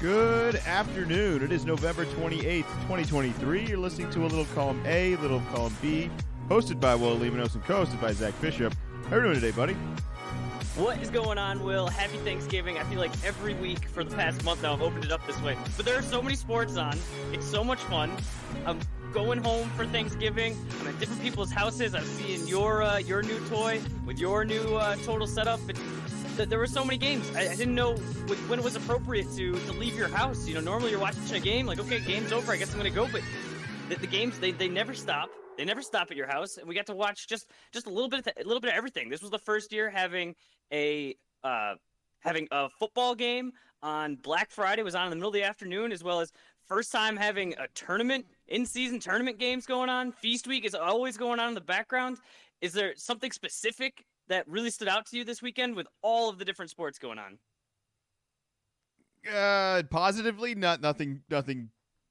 Good afternoon. It is November 28th, 2023. You're listening to a little column A, little column B, hosted by Will Limonos and co-hosted by Zach Bishop. How are you doing today, buddy? What is going on, Will? Happy Thanksgiving. I feel like every week for the past month now I've opened it up this way. But there are so many sports on. It's so much fun. I'm going home for Thanksgiving. I'm at different people's houses. I'm seeing your new toy with your new total setup. There were so many games. I didn't know when it was appropriate to leave your house. You know, normally you're watching a game, like, okay, game's over, I guess I'm going to go. But the games, they never stop. They never stop at your house, and we got to watch just a little bit of everything. This was the first year having a football game on Black Friday. It was on in the middle of the afternoon, as well as first time having a tournament, in-season tournament games going on. Feast Week is always going on in the background. Is there something specific that really stood out to you this weekend with all of the different sports going on? Positively, nothing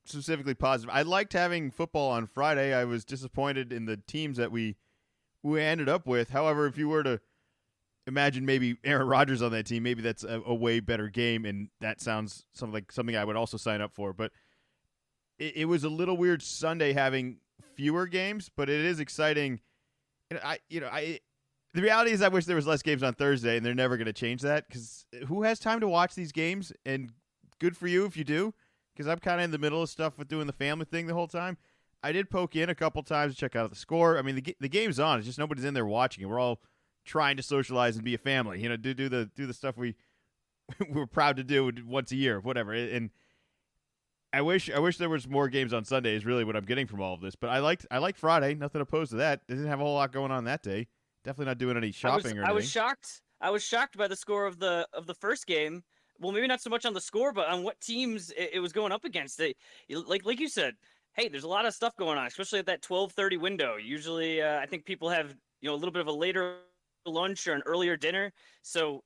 specifically positive. I liked having football on Friday. I was disappointed in the teams that we ended up with. However, if you were to imagine maybe Aaron Rodgers on that team, maybe that's a way better game, and that sounds something I would also sign up for. But it was a little weird Sunday having fewer games, but it is exciting. And the reality is I wish there was less games on Thursday, and they're never going to change that because who has time to watch these games? And good for you if you do. Because I'm kind of in the middle of stuff with doing the family thing the whole time. I did poke in a couple times to check out the score. I mean, the game's on. It's just nobody's in there watching it. We're all trying to socialize and be a family. You know, do the stuff we're proud to do once a year, whatever. And I wish there was more games on Sunday. Is really what I'm getting from all of this. But I liked Friday. Nothing opposed to that. Didn't have a whole lot going on that day. Definitely not doing any shopping or anything. I was shocked. I was shocked by the score of the first game. Well, maybe not so much on the score, but on what teams it was going up against. Like you said, hey, there's a lot of stuff going on, especially at that 12:30 window. Usually, I think people have a little bit of a later lunch or an earlier dinner, so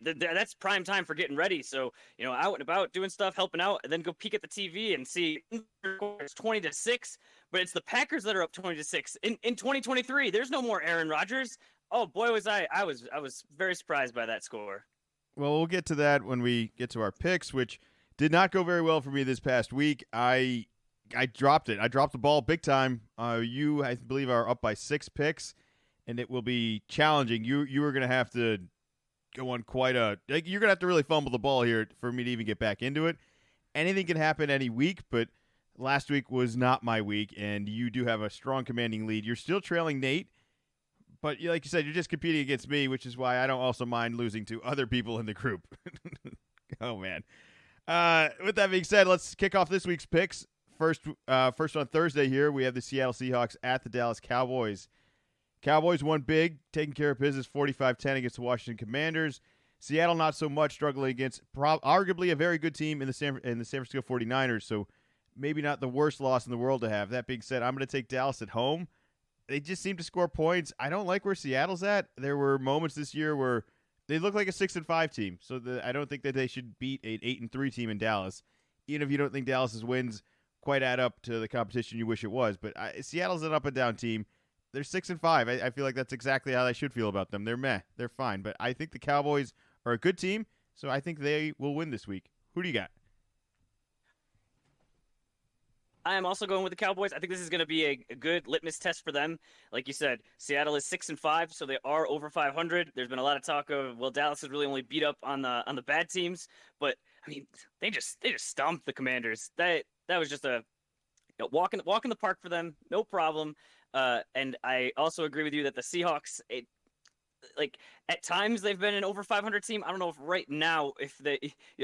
that's prime time for getting ready. So out and about doing stuff, helping out, and then go peek at the TV and see it's 20-6, but it's the Packers that are up 20-6 in 2023. There's no more Aaron Rodgers. Oh boy, was I was very surprised by that score. Well, we'll get to that when we get to our picks, which did not go very well for me this past week. I dropped it. I dropped the ball big time. You, I believe, are up by 6 picks, and it will be challenging. You are going to have to go on you're going to have to really fumble the ball here for me to even get back into it. Anything can happen any week, but last week was not my week, and you do have a strong commanding lead. You're still trailing Nate. But like you said, you're just competing against me, which is why I don't also mind losing to other people in the group. Oh, man. With that being said, let's kick off this week's picks. First on Thursday here, we have the Seattle Seahawks at the Dallas Cowboys. Cowboys won big, taking care of business 45-10 against the Washington Commanders. Seattle not so much, struggling against arguably a very good team in the San Francisco 49ers, so maybe not the worst loss in the world to have. That being said, I'm going to take Dallas at home. They just seem to score points. I don't like where Seattle's at. There were moments this year where they look like a 6-5 team, so I don't think that they should beat an 8-3 team in Dallas, even if you don't think Dallas's wins quite add up to the competition you wish it was. But Seattle's an up-and-down team. They're 6-5. I feel like that's exactly how I should feel about them. They're meh. They're fine. But I think the Cowboys are a good team, so I think they will win this week. Who do you got? I am also going with the Cowboys. I think this is going to be a good litmus test for them. Like you said, Seattle is 6-5, so they are over 500. There's been a lot of talk of, well, Dallas has really only beat up on the bad teams, but I mean, they just stomped the Commanders. That was just a walk in the park for them, no problem. And I also agree with you that the Seahawks, at times they've been an over 500 team. I don't know if right now,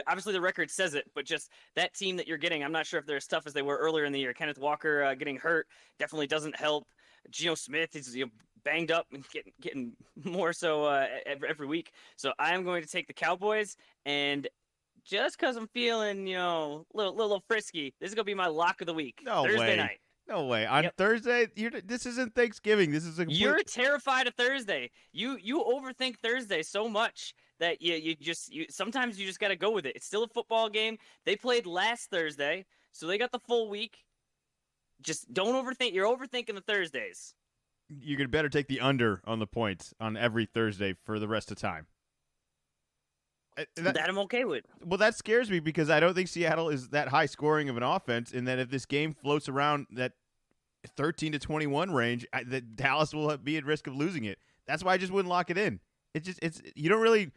obviously the record says it, but just that team that you're getting, I'm not sure if they're as tough as they were earlier in the year. Kenneth Walker getting hurt definitely doesn't help. Geno Smith is banged up and getting more so every week. So I am going to take the Cowboys, and just because I'm feeling little frisky, this is gonna be my lock of the week. No Thursday way. night. No way. On Thursday, this isn't Thanksgiving. This is You're terrified of Thursday. You overthink Thursday so much that you sometimes you just got to go with it. It's still a football game. They played last Thursday, so they got the full week. Just don't overthink. You're overthinking the Thursdays. You could better take the under on the points on every Thursday for the rest of time. That I'm okay with. Well, that scares me because I don't think Seattle is that high scoring of an offense, and that if this game floats around that 13 to 21 range, that Dallas will be at risk of losing it. That's why I just wouldn't lock it in. It's you don't really.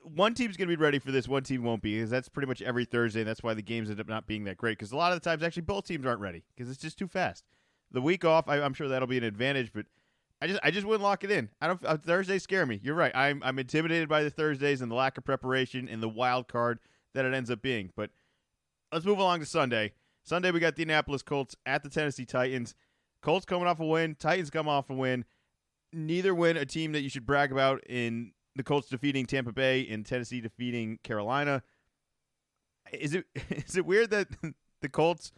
One team's going to be ready for this, one team won't be, because that's pretty much every Thursday. That's why the games end up not being that great, because a lot of the times, actually, both teams aren't ready, because it's just too fast. The week off, I'm sure that'll be an advantage, but I just wouldn't lock it in. Thursdays scare me. You're right. I'm intimidated by the Thursdays and the lack of preparation and the wild card that it ends up being. But let's move along to Sunday. Sunday, we got the Indianapolis Colts at the Tennessee Titans. Colts coming off a win. Titans come off a win. Neither win a team that you should brag about in the Colts defeating Tampa Bay and Tennessee defeating Carolina. Is it weird that the Colts,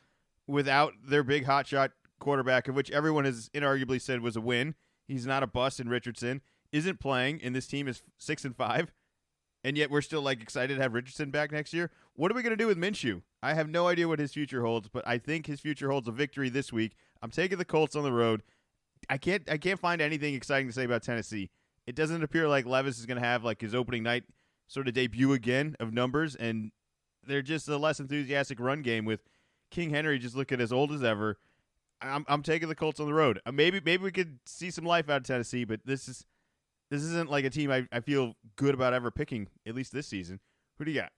without their big hotshot quarterback, of which everyone has inarguably said was a win, he's not a bust in Richardson, isn't playing, and this team is 6-5, and yet we're still excited to have Richardson back next year? What are we going to do with Minshew? I have no idea what his future holds, but I think his future holds a victory this week. I'm taking the Colts on the road. I can't find anything exciting to say about Tennessee. It doesn't appear like Levis is going to have his opening night sort of debut again of numbers, and they're just a less enthusiastic run game with King Henry just looking as old as ever. I'm taking the Colts on the road. Maybe we could see some life out of Tennessee, but this isn't like a team I feel good about ever picking, at least this season. Who do you got?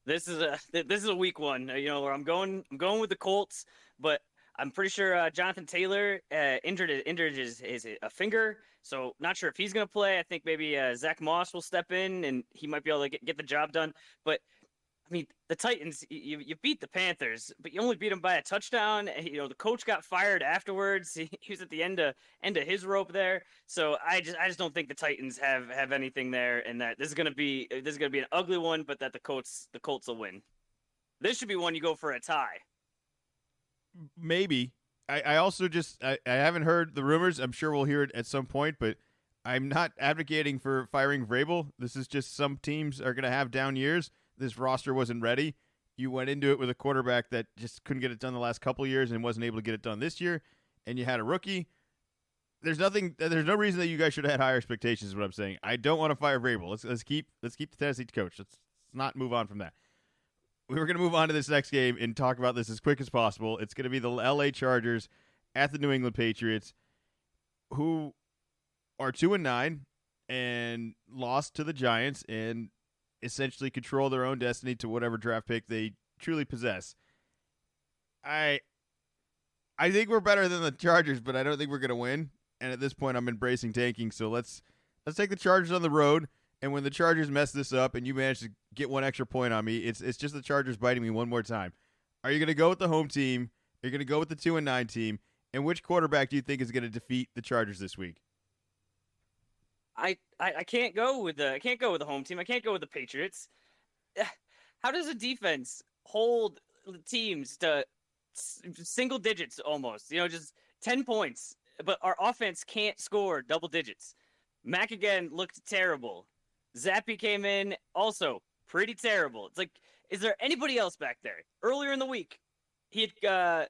This is a weak one, where I'm going with the Colts, but I'm pretty sure Jonathan Taylor injured his a finger, so not sure if he's going to play. I think maybe Zach Moss will step in, and he might be able to get the job done. But I mean, the Titans, you beat the Panthers, but you only beat them by a touchdown. The coach got fired afterwards. He was at the end of his rope there. So I just don't think the Titans have anything there, and that this is gonna be an ugly one, but that the Colts will win. This should be one you go for a tie. Maybe. I also I haven't heard the rumors. I'm sure we'll hear it at some point, but I'm not advocating for firing Vrabel. This is just some teams are going to have down years. This roster wasn't ready. You went into it with a quarterback that just couldn't get it done the last couple of years and wasn't able to get it done this year, and you had a rookie. There's no reason that you guys should have had higher expectations is what I'm saying. I don't want to fire Vrabel. Let's keep the Tennessee coach. Let's not move on from that. We were going to move on to this next game and talk about this as quick as possible. It's going to be the LA Chargers at the New England Patriots, who are 2-9 and lost to the Giants and essentially control their own destiny to whatever draft pick they truly possess. I think we're better than the Chargers, but I don't think we're going to win. And at this point, I'm embracing tanking. So let's take the Chargers on the road. And when the Chargers mess this up and you manage to get one extra point on me, it's just the Chargers biting me one more time. Are you going to go with the home team? Are you going to go with the 2-9 team? And which quarterback do you think is going to defeat the Chargers this week? I can't go with the home team. I can't go with the Patriots. How does a defense hold teams to single digits almost? Just 10 points, but our offense can't score double digits. Mac again looked terrible. Zappy came in also pretty terrible. It's like, is there anybody else back there? Earlier in the week, Belichick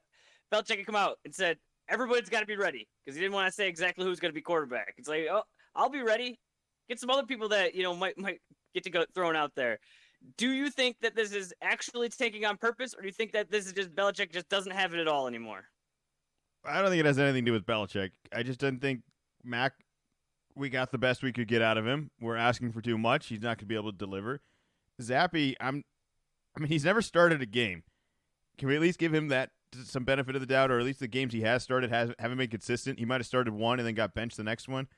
had come out and said everybody's got to be ready because he didn't want to say exactly who's going to be quarterback. It's like, oh, I'll be ready. Get some other people that might get to go thrown out there. Do you think that this is actually taking on purpose, or do you think that this is just Belichick just doesn't have it at all anymore? I don't think it has anything to do with Belichick. I just didn't think Mac. We got the best we could get out of him. We're asking for too much. He's not going to be able to deliver. Zappy, he's never started a game. Can we at least give him that some benefit of the doubt, or at least the games he has started haven't been consistent? He might have started one and then got benched the next one.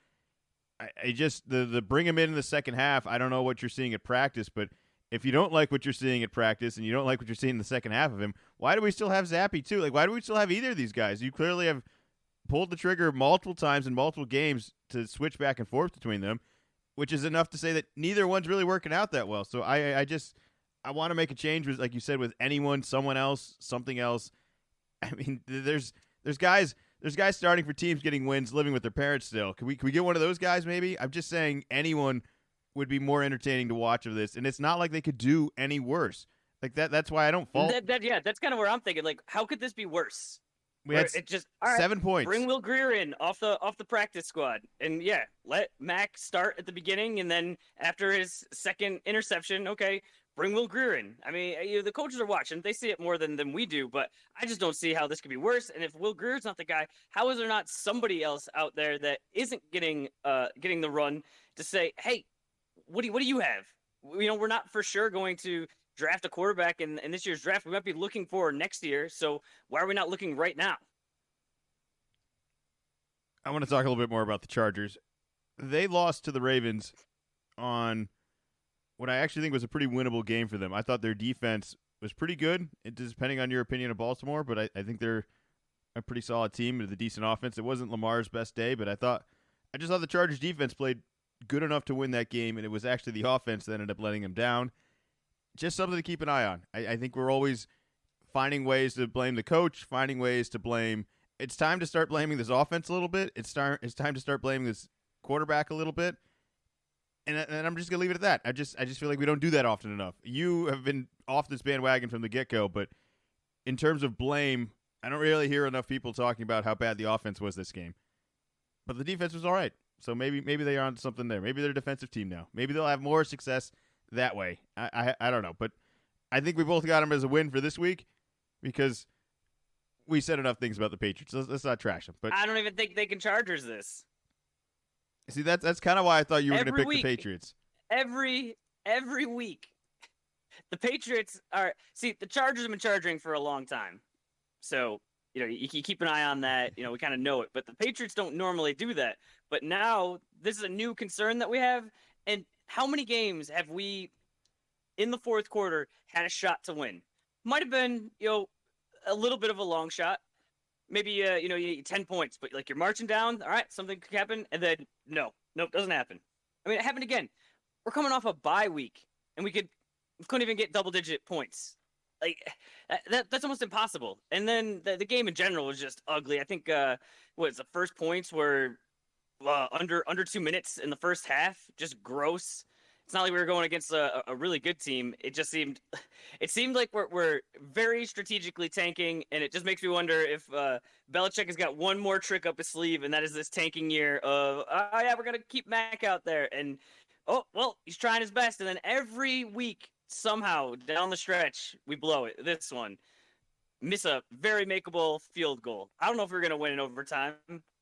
I just the bring him in the second half. I don't know what you're seeing at practice, but if you don't like what you're seeing at practice and you don't like what you're seeing in the second half of him, why do we still have Zappy too? Why do we still have either of these guys? You clearly have pulled the trigger multiple times in multiple games to switch back and forth between them, which is enough to say that neither one's really working out that well. So I want to make a change with, like you said, with anyone, someone else, something else. There's guys starting for teams getting wins, living with their parents still. Can we get one of those guys maybe? I'm just saying anyone would be more entertaining to watch of this, and it's not like they could do any worse. That's why I don't fault. That's kind of where I'm thinking. How could this be worse? We Where had it just all right, 7 points. bring Will Greer in off the practice squad, and yeah, let Mac start at the beginning, and then after his second interception, okay, bring Will Greer in. I mean, the coaches are watching; they see it more than we do. But I just don't see how this could be worse. And if Will Greer's not the guy, how is there not somebody else out there that isn't getting the run to say, hey, what do you have? We're not for sure going to draft a quarterback in this year's draft. We might be looking for next year. So why are we not looking right now? I want to talk a little bit more about the Chargers. They lost to the Ravens on what I actually think was a pretty winnable game for them. I thought their defense was pretty good, depending on your opinion of Baltimore, but I think they're a pretty solid team with a decent offense. It wasn't Lamar's best day, but I just thought the Chargers defense played good enough to win that game, and it was actually the offense that ended up letting them down. Just something to keep an eye on. I think we're always finding ways to blame the coach, finding ways to blame. It's time to start blaming this offense a little bit. It's time to start blaming this quarterback a little bit. And I'm just gonna leave it at that. I just feel like we don't do that often enough. You have been off this bandwagon from the get-go, but in terms of blame, I don't really hear enough people talking about how bad the offense was this game. But the defense was all right. So maybe they are on something there. Maybe they're a defensive team now. Maybe they'll have more success that way. I don't know. But I think we both got them as a win for this week because we said enough things about the Patriots. Let's not trash them. But I don't even think they can Chargers this. See, that's kind of why I thought you were going to pick week, the Patriots. Every week. The Patriots are – see, the Chargers have been charging for a long time. So, you keep an eye on that. We kind of know it. But the Patriots don't normally do that. But now this is a new concern that we have. And how many games have we, in the fourth quarter, had a shot to win? Might have been, a little bit of a long shot. Maybe, you need 10 points. But, you're marching down. All right, something could happen. And then, nope, doesn't happen. I mean, it happened again. We're coming off a bye week. And we couldn't even get double-digit points. That's almost impossible. And then the game in general was just ugly. I think the first points were under 2 minutes in the first half. Just gross. It's not like we were going against a really good team. It seemed like we're very strategically tanking, and it just makes me wonder if Belichick has got one more trick up his sleeve, and that is this tanking year of we're gonna keep Mac out there, and he's trying his best, and then every week somehow down the stretch we blow it. This one, miss a very makeable field goal. I don't know if we're gonna win in overtime.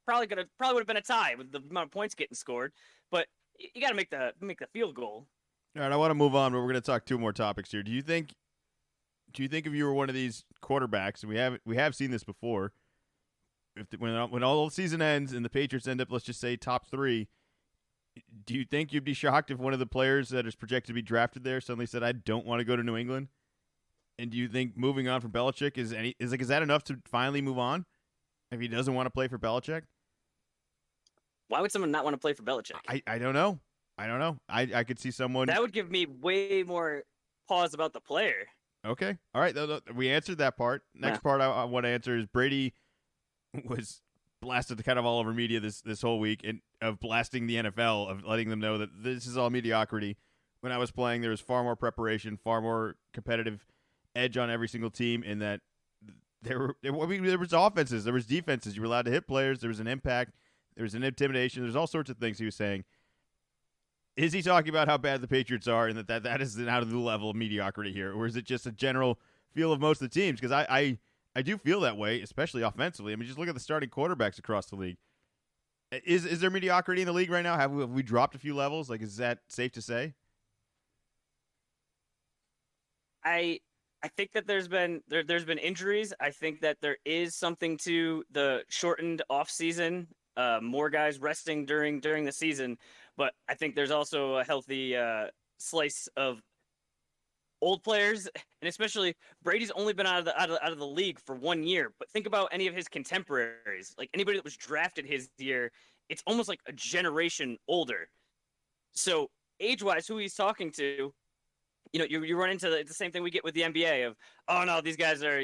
Probably would have been a tie with the amount of points getting scored, but you got to make the field goal. All right, I want to move on, but we're going to talk two more topics here. Do you think if you were one of these quarterbacks, and we have seen this before, when all the season ends and the Patriots end up, let's just say, top 3, do you think you'd be shocked if one of the players that is projected to be drafted there suddenly said, "I don't want to go to New England"? And do you think moving on from Belichick is that enough to finally move on if he doesn't want to play for Belichick? Why would someone not want to play for Belichick? I don't know. I could see someone that would give me way more pause about the player. Okay. All right. We answered that part. Next part I want to answer is Brady was blasted kind of all over media this whole week of blasting the NFL, of letting them know that this is all mediocrity. When I was playing, there was far more preparation, far more competitive edge on every single team, and that there was offenses, there was defenses. You were allowed to hit players. There was an impact. There was an intimidation. There's all sorts of things he was saying. Is he talking about how bad the Patriots are and that is out of the level of mediocrity here? Or is it just a general feel of most of the teams? Because I do feel that way, especially offensively. I mean, just look at the starting quarterbacks across the league. Is there mediocrity in the league right now? Have we dropped a few levels? Is that safe to say? I think that there's been injuries. I think that there is something to the shortened off season. More guys resting during the season, but I think there's also a healthy slice of old players, and especially Brady's only been out of the league for 1 year. But think about any of his contemporaries, like anybody that was drafted his year. It's almost like a generation older. So age-wise, who he's talking to, you run into the same thing we get with the NBA of, oh no, these guys are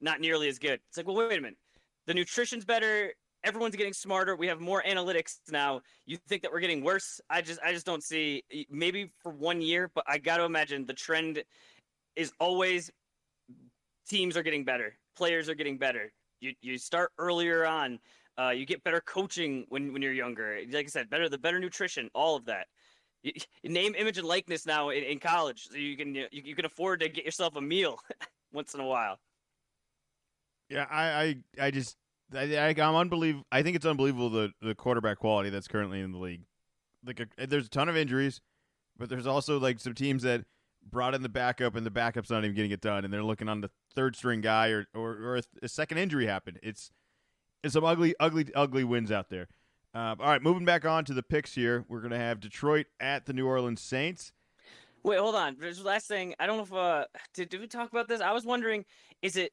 not nearly as good. It's like, well, wait a minute, the nutrition's better. Everyone's getting smarter. We have more analytics now. You think that we're getting worse? I just don't see. Maybe for 1 year, but I got to imagine the trend is always teams are getting better, players are getting better. You start earlier on. You get better coaching when you're younger. Like I said, the better nutrition, all of that. You name, image, and likeness now in college, so you can afford to get yourself a meal once in a while. Yeah, I'm unbelievable. I think it's unbelievable the quarterback quality that's currently in the league. Like, there's a ton of injuries, but there's also like some teams that brought in the backup, and the backup's not even getting it done, and they're looking on the third string guy, or a second injury happened. It's some ugly wins out there. All right, moving back on to the picks here. We're gonna have Detroit at the New Orleans Saints. Wait, hold on. There's last thing. I don't know if did we talk about this? I was wondering, is it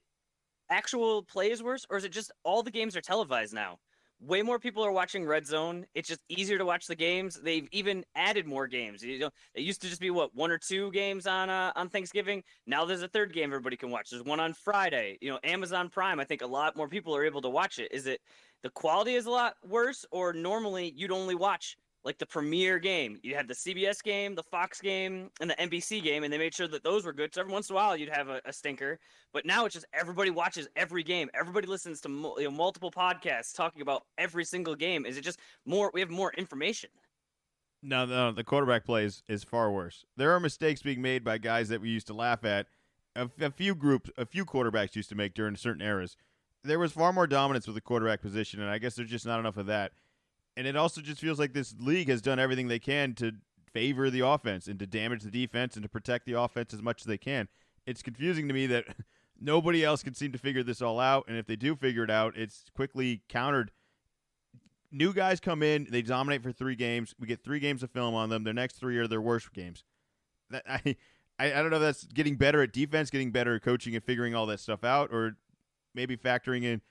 actual play is worse, or is it just all the games are televised now? Way more people are watching Red Zone. It's just easier to watch the games. They've even added more games. It used to just be one or two games on Thanksgiving. Now there's a third game everybody can watch. There's one on Friday. Amazon Prime. I think a lot more people are able to watch it. Is it the quality is a lot worse, or normally you'd only watch like the premier game? You had the CBS game, the Fox game, and the NBC game, and they made sure that those were good. So every once in a while, you'd have a stinker. But now it's just everybody watches every game. Everybody listens to multiple podcasts talking about every single game. Is it just more? We have more information. No, the quarterback play is far worse. There are mistakes being made by guys that we used to laugh at. A few quarterbacks used to make during certain eras. There was far more dominance with the quarterback position, and I guess there's just not enough of that. And it also just feels like this league has done everything they can to favor the offense and to damage the defense and to protect the offense as much as they can. It's confusing to me that nobody else can seem to figure this all out, and if they do figure it out, it's quickly countered. New guys come in, they dominate for 3 games. We get 3 games of film on them. Their next 3 are their worst games. I don't know if that's getting better at defense, getting better at coaching and figuring all that stuff out, or maybe factoring in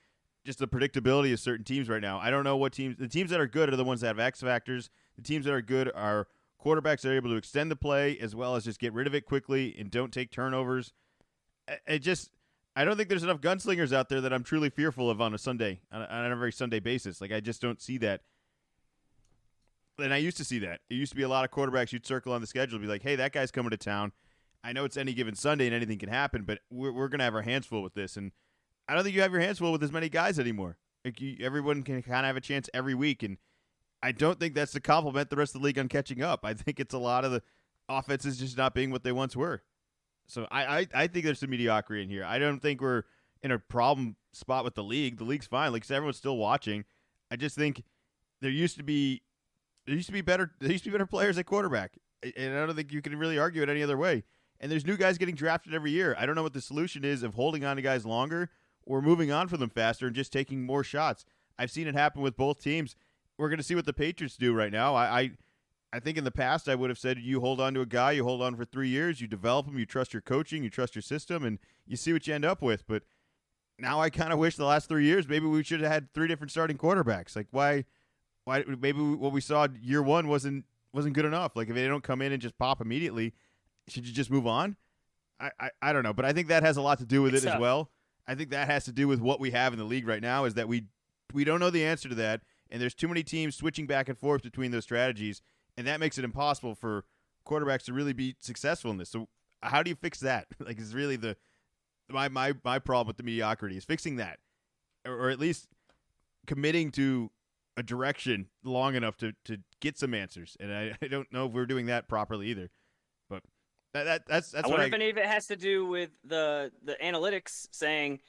just the predictability of certain teams right now. I don't know what teams. The teams that are good are the ones that have X factors. The teams that are good are quarterbacks that are able to extend the play as well as just get rid of it quickly and don't take turnovers. I don't think there's enough gunslingers out there that I'm truly fearful of on a Sunday, on a very Sunday basis. Like, I just don't see that. And I used to see that. It used to be a lot of quarterbacks you'd circle on the schedule, be like, hey, that guy's coming to town. I know it's any given Sunday and anything can happen, but we're going to have our hands full with this. And I don't think you have your hands full with as many guys anymore. Like, everyone can kind of have a chance every week, and I don't think that's to compliment the rest of the league on catching up. I think it's a lot of the offenses just not being what they once were. So I think there's some mediocrity in here. I don't think we're in a problem spot with the league. The league's fine. Like, everyone's still watching. I just think there used to be better players at quarterback, and I don't think you can really argue it any other way. And there's new guys getting drafted every year. I don't know what the solution is of holding on to guys longer or moving on from them faster and just taking more shots. I've seen it happen with both teams. We're going to see what the Patriots do right now. I think in the past I would have said you hold on to a guy, you hold on for 3 years, you develop him, you trust your coaching, you trust your system, and you see what you end up with. But now I kind of wish the last 3 years maybe we should have had 3 different starting quarterbacks. Like, why maybe what we saw year 1 wasn't good enough. Like, if they don't come in and just pop immediately, should you just move on? I don't know, but I think that has a lot to do with it as well. I think that has to do with what we have in the league right now, is that we don't know the answer to that, and there's too many teams switching back and forth between those strategies, and that makes it impossible for quarterbacks to really be successful in this. So how do you fix that? Like, is really my problem with the mediocrity is fixing that, or at least committing to a direction long enough to get some answers. And I don't know if we're doing that properly either. But that's I wonder if any of it has to do with the analytics saying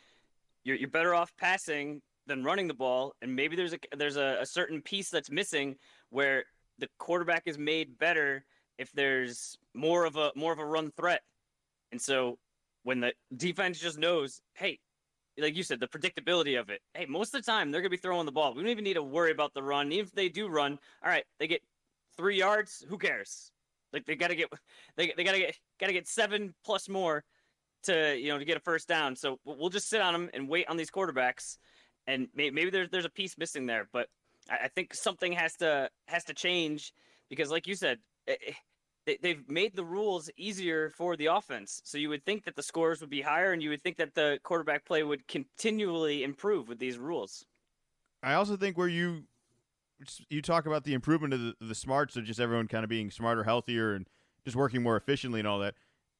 you're better off passing than running the ball, and maybe there's a certain piece that's missing where the quarterback is made better if there's more of a run threat. And so when the defense just knows, hey, like you said, the predictability of it. Hey, most of the time they're gonna be throwing the ball. We don't even need to worry about the run. Even if they do run, all right, they get 3 yards. Who cares? Like, they gotta get 7 plus more to get a first down. So we'll just sit on them and wait on these quarterbacks. And maybe there's a piece missing there, but I think something has to change, because, like you said, they've made the rules easier for the offense. So you would think that the scores would be higher, and you would think that the quarterback play would continually improve with these rules. I also think where you talk about the improvement of the smarts of just everyone kind of being smarter, healthier, and just working more efficiently and all that.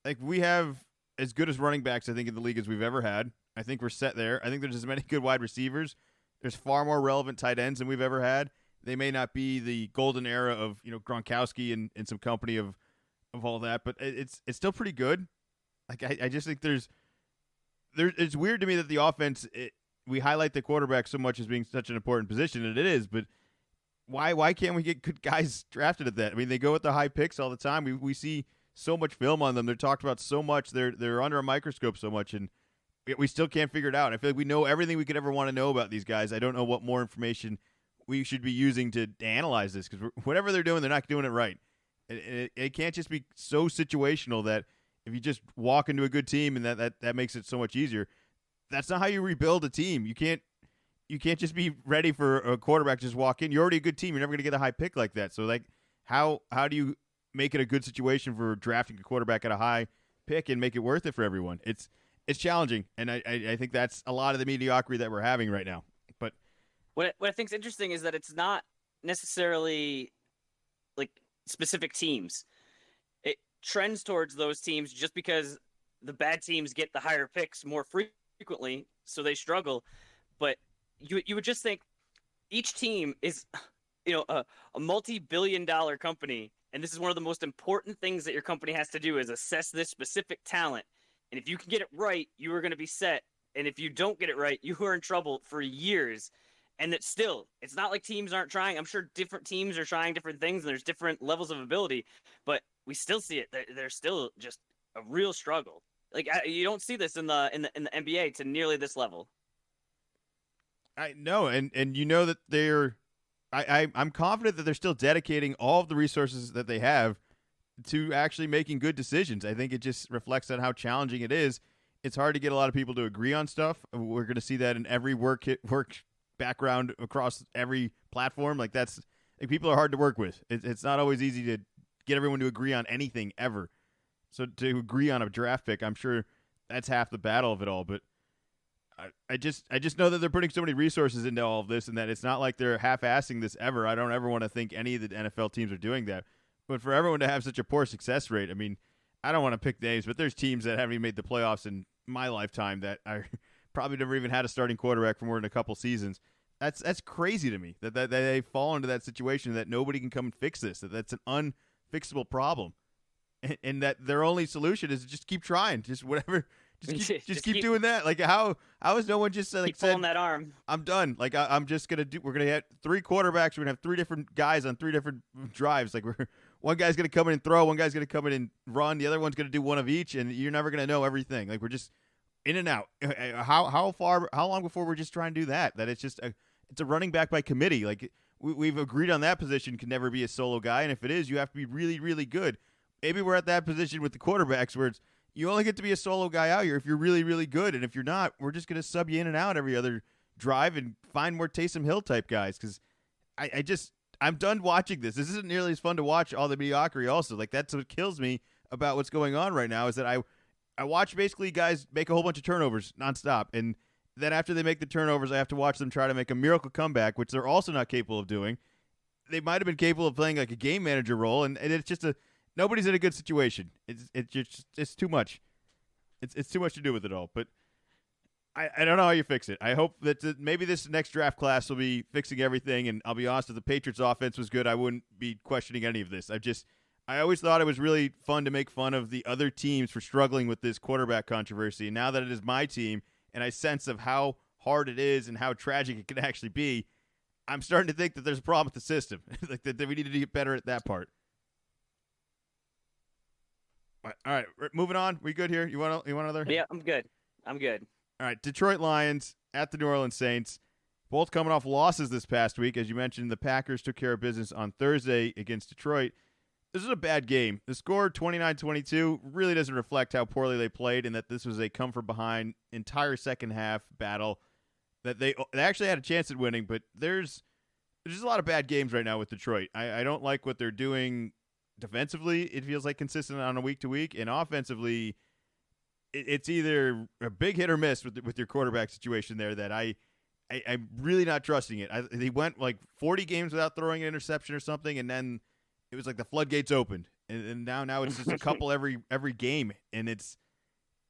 Like, we have as good as running backs, I think, in the league as we've ever had. I think we're set there. I think there's as many good wide receivers. There's far more relevant tight ends than we've ever had. They may not be the golden era of Gronkowski and some company of all that, but it's still pretty good. Like I just think there's it's weird to me that the offense we highlight the quarterback so much as being such an important position, and it is, but why can't we get good guys drafted at that? I mean, they go with the high picks all the time. We see so much film on them. They're talked about so much. They're under a microscope so much, and we still can't figure it out. I feel like we know everything we could ever want to know about these guys. I don't know what more information we should be using to analyze this, because whatever they're doing, they're not doing it right. It can't just be so situational that if you just walk into a good team and that makes it so much easier. That's not how you rebuild a team. You can't just be ready for a quarterback to just walk in. You're already a good team. You're never going to get a high pick like that. So, like, how do you make it a good situation for drafting a quarterback at a high pick and make it worth it for everyone? It's challenging, and I think that's a lot of the mediocrity that we're having right now. But what I think is interesting is that it's not necessarily like specific teams. It trends towards those teams just because the bad teams get the higher picks more frequently, so they struggle. But you would just think each team is, a multi-billion-dollar company, and this is one of the most important things that your company has to do is assess this specific talent. And if you can get it right, you are going to be set. And if you don't get it right, you are in trouble for years. And that still, it's not like teams aren't trying. I'm sure different teams are trying different things, and there's different levels of ability, but we still see it. There's still just a real struggle. Like you don't see this in the NBA to nearly this level. I know, and that they're. I'm confident that they're still dedicating all of the resources that they have to actually making good decisions. I think it just reflects on how challenging it is. It's hard to get a lot of people to agree on stuff. We're going to see that in every work background across every platform. Like people are hard to work with. It's not always easy to get everyone to agree on anything ever. So to agree on a draft pick, I'm sure that's half the battle of it all. But I just know that they're putting so many resources into all of this, and that it's not like they're half-assing this ever. I don't ever want to think any of the NFL teams are doing that. But for everyone to have such a poor success rate, I mean, I don't want to pick names, but there's teams that haven't even made the playoffs in my lifetime that I probably never even had a starting quarterback for more than a couple seasons. That's crazy to me that they fall into that situation, that nobody can come and fix this. That's an unfixable problem, and that their only solution is to just keep trying, just whatever. Just keep doing that. Like how is no one just keep pulling that arm? I'm done. Like I'm just gonna do. We're gonna have 3 quarterbacks. We're gonna have 3 different guys on 3 different drives. Like one guy's gonna come in and throw. One guy's gonna come in and run. The other one's gonna do one of each, and you're never gonna know everything. Like we're just in and out. How long before we're just trying to do that? That it's just it's a running back by committee. Like we've agreed on that position can never be a solo guy, and if it is, you have to be really, really good. Maybe we're at that position with the quarterbacks where it's. You only get to be a solo guy out here if you're really, really good. And if you're not, we're just going to sub you in and out every other drive and find more Taysom Hill type guys. Because I'm done watching this. This isn't nearly as fun to watch all the mediocrity also. Like that's what kills me about what's going on right now is that I watch basically guys make a whole bunch of turnovers nonstop. And then after they make the turnovers, I have to watch them try to make a miracle comeback, which they're also not capable of doing. They might have been capable of playing like a game manager role. And it's just nobody's in a good situation. It's too much. It's too much to do with it all. But I don't know how you fix it. I hope that maybe this next draft class will be fixing everything. And I'll be honest, if the Patriots' offense was good, I wouldn't be questioning any of this. I always thought it was really fun to make fun of the other teams for struggling with this quarterback controversy. And now that it is my team, and I sense of how hard it is and how tragic it can actually be, I'm starting to think that there's a problem with the system. Like that we need to get better at that part. All right, moving on. We good here? You want another? Yeah, I'm good. All right, Detroit Lions at the New Orleans Saints, both coming off losses this past week. As you mentioned, the Packers took care of business on Thursday against Detroit. This is a bad game. The score 29-22 really doesn't reflect how poorly they played, and that this was a come from behind entire second half battle that they actually had a chance at winning. But there's just a lot of bad games right now with Detroit. I don't like what they're doing. Defensively, it feels like consistent on a week-to-week, and offensively, it's either a big hit or miss with your quarterback situation there that I'm really not trusting it. They went like 40 games without throwing an interception or something, and then it was like the floodgates opened, and now it's just a couple every game, and it's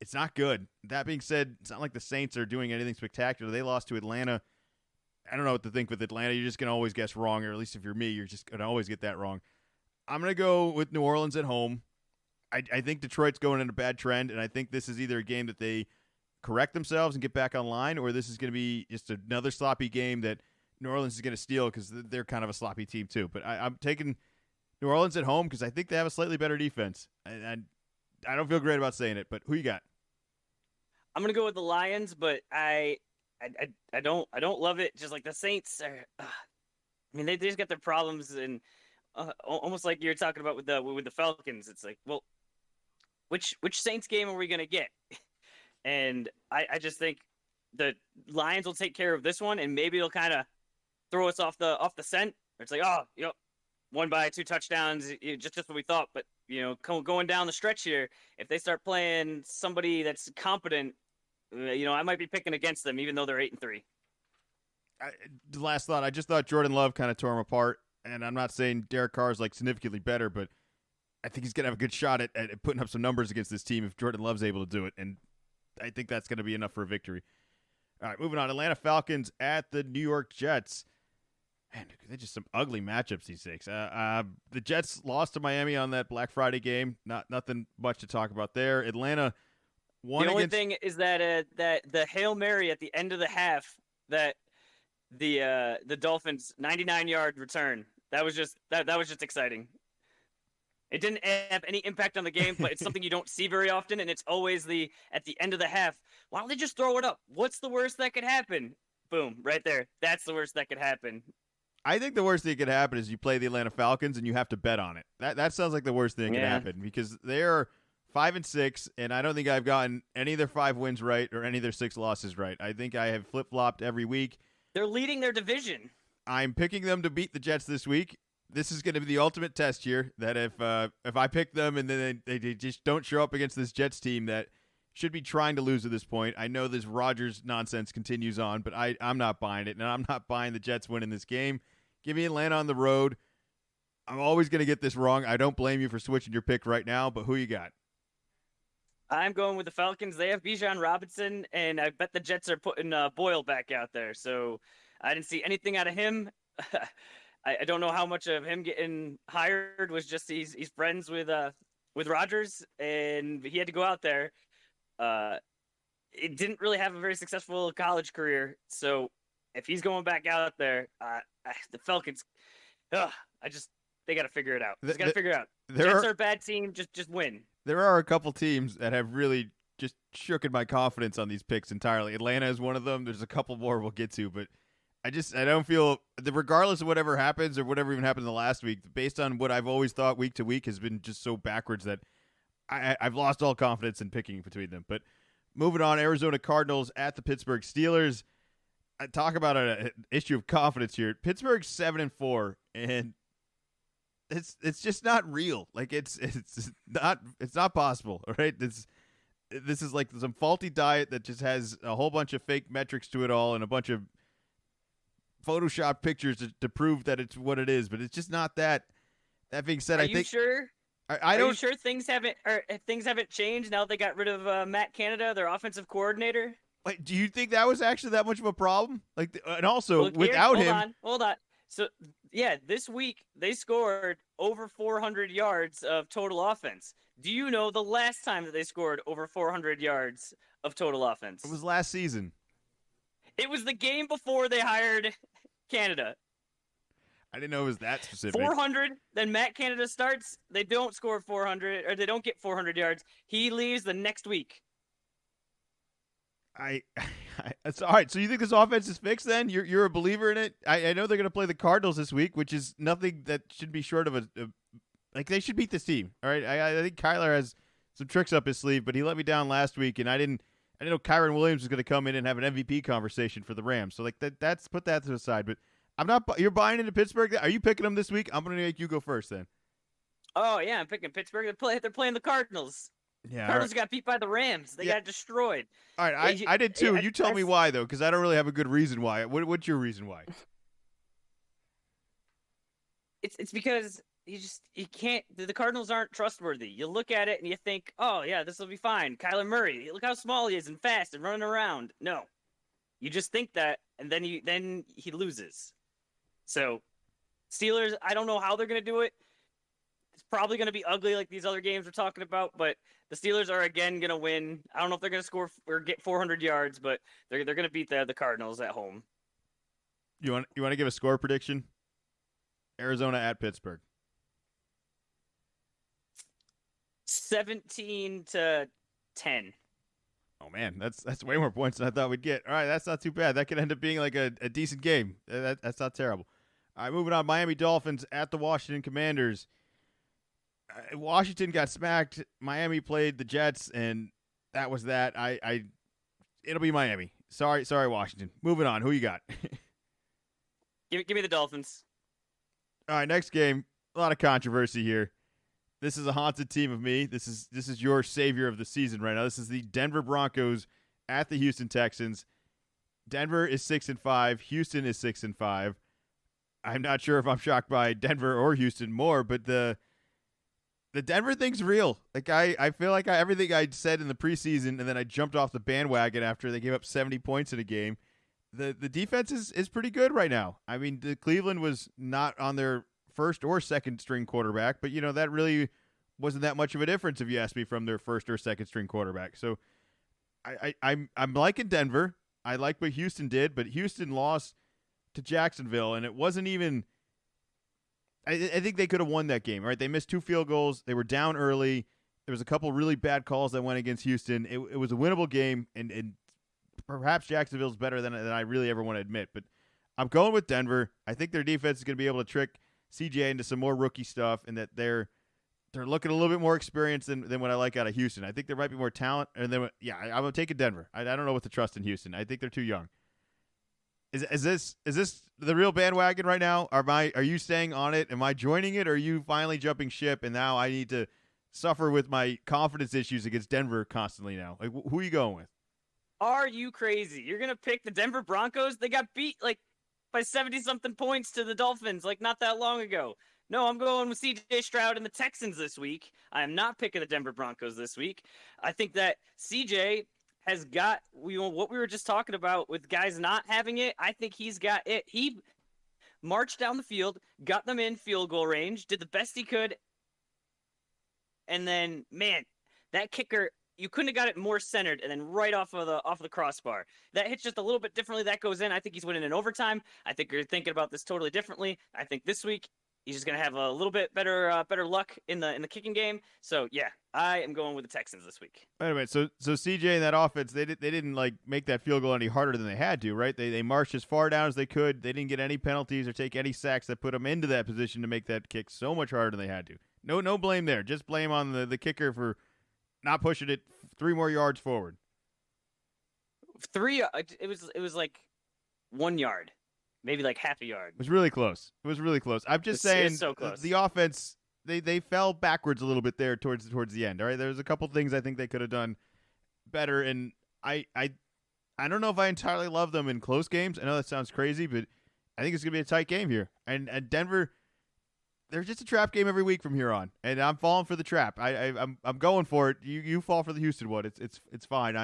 it's not good. That being said, it's not like the Saints are doing anything spectacular. They lost to Atlanta. I don't know what to think with Atlanta. You're just going to always guess wrong, or at least if you're me, you're just going to always get that wrong. I'm going to go with New Orleans at home. I think Detroit's going in a bad trend, and I think this is either a game that they correct themselves and get back online, or this is going to be just another sloppy game that New Orleans is going to steal because they're kind of a sloppy team too. But I'm taking New Orleans at home because I think they have a slightly better defense. And I don't feel great about saying it, but who you got? I'm gonna go with the Lions, but I don't love it. Just like the Saints are, I mean, they just got their problems, and almost like you're talking about with the Falcons. It's like, well, which Saints game are we gonna get? And I just think the Lions will take care of this one, and maybe it'll kind of throw us off the scent. It's like, oh, won by 2 touchdowns, just what we thought. But going down the stretch here, if they start playing somebody that's competent, I might be picking against them, even though they're 8-3. The last thought, I just thought Jordan Love kind of tore him apart, and I'm not saying Derek Carr is like significantly better, but I think he's gonna have a good shot at putting up some numbers against this team if Jordan Love's able to do it, and I think that's going to be enough for a victory. All right, moving on. Atlanta Falcons at the New York Jets. Man, they're just some ugly matchups these days. The Jets lost to Miami on that Black Friday game. Nothing much to talk about there. Atlanta won. The only thing is that the Hail Mary at the end of the half, that the Dolphins 99-yard return. That was just exciting. It didn't have any impact on the game, but it's something you don't see very often, and it's always at the end of the half. Why don't they just throw it up? What's the worst that could happen? Boom, right there. That's the worst that could happen. I think the worst thing that could happen is you play the Atlanta Falcons and you have to bet on it. That sounds like the worst thing that could happen because they're 5-6, and I don't think I've gotten any of their 5 wins right or any of their 6 losses right. I think I have flip-flopped every week. They're leading their division. I'm picking them to beat the Jets this week. This is going to be the ultimate test here, that if I pick them and then they just don't show up against this Jets team that should be trying to lose at this point. I know this Rodgers nonsense continues on, but I'm not buying it, and I'm not buying the Jets winning this game. Give me Atlanta on the road. I'm always going to get this wrong. I don't blame you for switching your pick right now, but who you got? I'm going with the Falcons. They have Bijan Robinson, and I bet the Jets are putting Boyle back out there. So I didn't see anything out of him. I don't know how much of him getting hired was just he's friends with Rodgers, and he had to go out there. It didn't really have a very successful college career, so if he's going back out there, the Falcons, they got to figure it out. They got to figure it out. Jets are a bad team. Just win. There are a couple teams that have really just shooken my confidence on these picks entirely. Atlanta is one of them. There's a couple more we'll get to, but I don't feel that regardless of whatever happens or whatever even happened in the last week, based on what I've always thought week to week has been just so backwards that I've lost all confidence in picking between them. But moving on, Arizona Cardinals at the Pittsburgh Steelers. I talk about an issue of confidence here. Pittsburgh's 7-4, and it's just not real. Like it's not possible. All right, this is like some faulty diet that just has a whole bunch of fake metrics to it all and a bunch of Photoshop pictures to prove that it's what it is, but it's just not that. That being said, I think sure? I don't. Are you sure things haven't changed now they got rid of Matt Canada, their offensive coordinator? Like, do you think that was actually that much of a problem? Like, and also without him. Hold on. So yeah, this week they scored over 400 yards of total offense. Do you know the last time that they scored over 400 yards of total offense? It was last season. It was the game before they hired Canada. I didn't know it was that specific. 400, then Matt Canada starts. They don't score 400, or they don't get 400 yards. He leaves the next week. That's all right. So you think this offense is fixed then? You're a believer in it? I know they're going to play the Cardinals this week, which is nothing that should be short of like they should beat this team. All right. I think Kyler has some tricks up his sleeve, but he let me down last week, and I didn't know Kyron Williams was going to come in and have an MVP conversation for the Rams. So like that's put that to the side. But I'm not. You're buying into Pittsburgh. Are you picking them this week? I'm going to make you go first then. Oh yeah, I'm picking Pittsburgh. They're playing the Cardinals. Yeah, Cardinals got beat by the Rams. They got destroyed. All right, I did too. You tell me why though, because I don't really have a good reason why. What's your reason why? It's because you can't. The Cardinals aren't trustworthy. You look at it and you think, oh yeah, this will be fine. Kyler Murray, look how small he is and fast and running around. No, you just think that, and then he loses. So Steelers, I don't know how they're gonna do it. It's probably gonna be ugly like these other games we're talking about, but the Steelers are again gonna win. I don't know if they're gonna score or get 400 yards, but they're gonna beat the Cardinals at home. You want to give a score prediction? Arizona at Pittsburgh. 17-10. Oh man, that's way more points than I thought we'd get. All right, that's not too bad. That could end up being like a decent game. That's not terrible. All right, moving on. Miami Dolphins at the Washington Commanders. Washington got smacked. Miami played the Jets, and that was that. It'll be Miami. Sorry, Washington. Moving on. Who you got? Give me the Dolphins. All right, next game. A lot of controversy here. This is a haunted team of me. This is your savior of the season right now. This is the Denver Broncos at the Houston Texans. Denver is 6-5. Houston is 6-5. I'm not sure if I'm shocked by Denver or Houston more, but the Denver thing's real. Like I feel like everything I said in the preseason, and then I jumped off the bandwagon after they gave up 70 points in a game. The defense is pretty good right now. I mean, the Cleveland was not on their first or second string quarterback, but that really wasn't that much of a difference if you ask me from their first or second string quarterback. So I'm liking Denver. I like what Houston did, but Houston lost to Jacksonville, and it wasn't even. I think they could have won that game. Right? They missed 2 field goals. They were down early. There was a couple really bad calls that went against Houston. It was a winnable game, and perhaps Jacksonville's better than I really ever want to admit. But I'm going with Denver. I think their defense is going to be able to trick CJ into some more rookie stuff, and that they're looking a little bit more experienced than what I like out of Houston. I think there might be more talent, and then I'm gonna take Denver. I don't know what to trust in Houston. I think they're too young. Is this the real bandwagon right now? Are you staying on it? Am I joining it? Or are you finally jumping ship, and now I need to suffer with my confidence issues against Denver constantly now? Like, who are you going with? Are you crazy? You're gonna pick the Denver Broncos? They got beat by 70-something points to the Dolphins not that long ago. No, I'm going with CJ Stroud and the Texans this week. I am not picking the Denver Broncos this week. I think that CJ has got what we were just talking about with guys not having it. I think he's got it. He marched down the field, got them in field goal range, did the best he could, and then that kicker, you couldn't have got it more centered, and then right off of the crossbar. That hits just a little bit differently. That goes in. I think he's winning in overtime. I think you're thinking about this totally differently. I think this week he's just gonna have a little bit better luck in the kicking game. So yeah, I am going with the Texans this week. Wait a minute. So CJ in that offense, they didn't make that field goal any harder than they had to, right? They marched as far down as they could. They didn't get any penalties or take any sacks that put them into that position to make that kick so much harder than they had to. No blame there. Just blame on the kicker for not pushing it 3 more yards forward. 3. It was like 1 yard, maybe like half a yard. It was really close. I'm just saying, so close. The offense they fell backwards a little bit there towards the end. All right, there's a couple things I think they could have done better, and I don't know if I entirely love them in close games. I know that sounds crazy, but I think it's gonna be a tight game here. And Denver, they're just a trap game every week from here on, and I'm falling for the trap. I'm going for it. You fall for the Houston one. It's fine.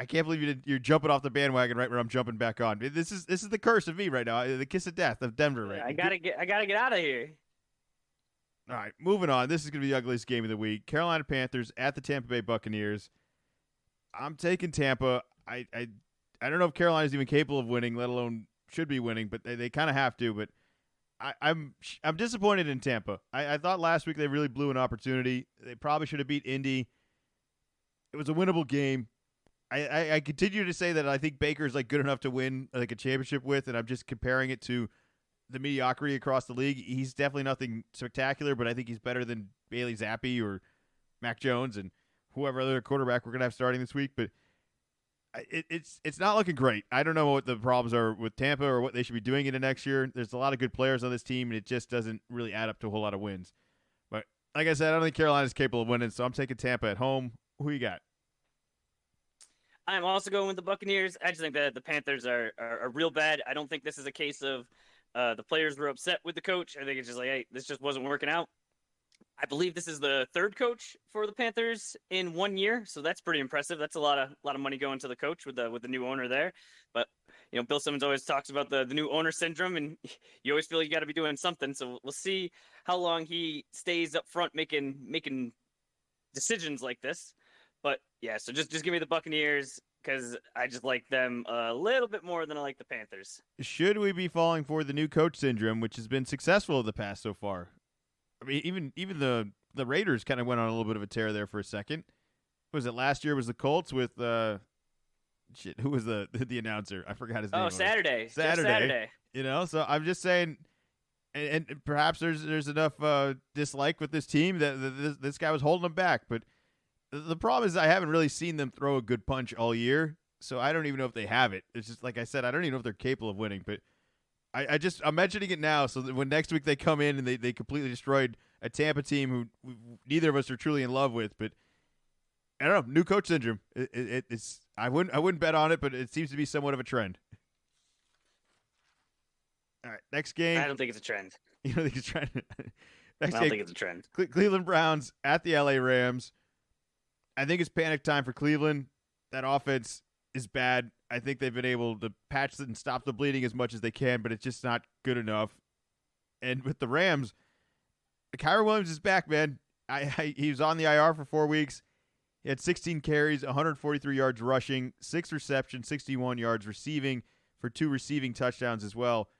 I can't believe you're jumping off the bandwagon right where I'm jumping back on. This is the curse of me right now. The kiss of death of Denver right now. I gotta get out of here. All right, moving on. This is gonna be the ugliest game of the week. Carolina Panthers at the Tampa Bay Buccaneers. I'm taking Tampa. I don't know if Carolina's even capable of winning, let alone should be winning, but they kind of have to. But I'm disappointed in Tampa. I thought last week they really blew an opportunity. They probably should have beat Indy. It was a winnable game. I continue to say that I think Baker's good enough to win a championship with, and I'm just comparing it to the mediocrity across the league. He's definitely nothing spectacular, but I think he's better than Bailey Zappi or Mac Jones and whoever other quarterback we're gonna have starting this week. But it's not looking great. I don't know what the problems are with Tampa or what they should be doing into next year. There's a lot of good players on this team, and it just doesn't really add up to a whole lot of wins. But like I said, I don't think Carolina's capable of winning, so I'm taking Tampa at home. Who you got? I'm also going with the Buccaneers. I just think that the Panthers are real bad. I don't think this is a case of The players were upset with the coach. I think it's just like, hey, this just wasn't working out. I believe this is the third coach for the Panthers in 1 year, so that's pretty impressive. That's a lot of money going to the coach with the new owner there. But Bill Simmons always talks about the new owner syndrome, and you always feel you got to be doing something. So we'll see how long he stays up front making decisions like this. But yeah, so just give me the Buccaneers because I just like them a little bit more than I like the Panthers. Should we be falling for the new coach syndrome, which has been successful in the past so far? I mean, even the Raiders kind of went on a little bit of a tear there for a second. Was it last year? Was the Colts with who was the announcer? I forgot his name. Oh, Saturday. Saturday. So I'm just saying, and perhaps there's enough dislike with this team that this guy was holding them back. But the problem is I haven't really seen them throw a good punch all year, so I don't even know if they have it. It's just like I said, I don't even know if they're capable of winning, but. I'm mentioning it now so that when next week they come in and they completely destroyed a Tampa team who neither of us are truly in love with, but I don't know, new coach syndrome. It's I wouldn't bet on it, but it seems to be somewhat of a trend. All right, next game. I don't think it's a trend. You don't think it's a trend? I don't think it's a trend. Cleveland Browns at the LA Rams. I think it's panic time for Cleveland. That offense is bad. I think they've been able to patch it and stop the bleeding as much as they can, but it's just not good enough. And with the Rams, Kyren Williams is back, man. He was on the IR for 4 weeks. He had 16 carries, 143 yards rushing, 6 receptions, 61 yards receiving for 2 receiving touchdowns as well.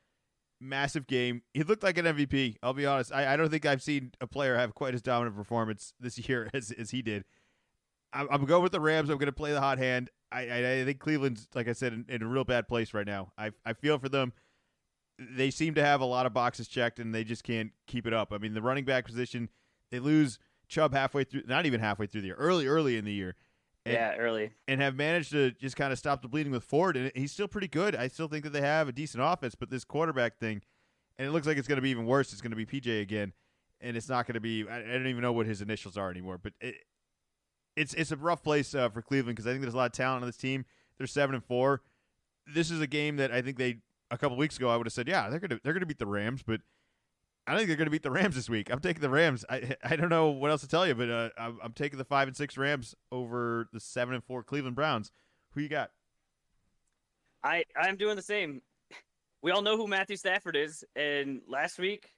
Massive game. He looked like an MVP. I'll be honest. I don't think I've seen a player have quite as dominant performance this year as he did. I'm going with the Rams. I'm going to play the hot hand. I think Cleveland's, like I said, in a real bad place right now. I feel for them. They seem to have a lot of boxes checked, and they just can't keep it up. I mean, the running back position, they lose Chubb halfway through, not even halfway through the year, early in the year. Early. And have managed to just kind of stop the bleeding with Ford, and he's still pretty good. I still think that they have a decent offense, but this quarterback thing, and it looks like it's going to be even worse. It's going to be PJ again, and it's not going to be – I don't even know what his initials are anymore, but It's a rough place for Cleveland because I think there's a lot of talent on this team. They're 7-4. This is a game that I think a couple weeks ago I would have said, yeah, they're gonna beat the Rams, but I don't think they're gonna beat the Rams this week. I'm taking the Rams. I don't know what else to tell you, but I'm taking the 5-6 Rams over the 7-4 Cleveland Browns. Who you got? I'm doing the same. We all know who Matthew Stafford is, and last week,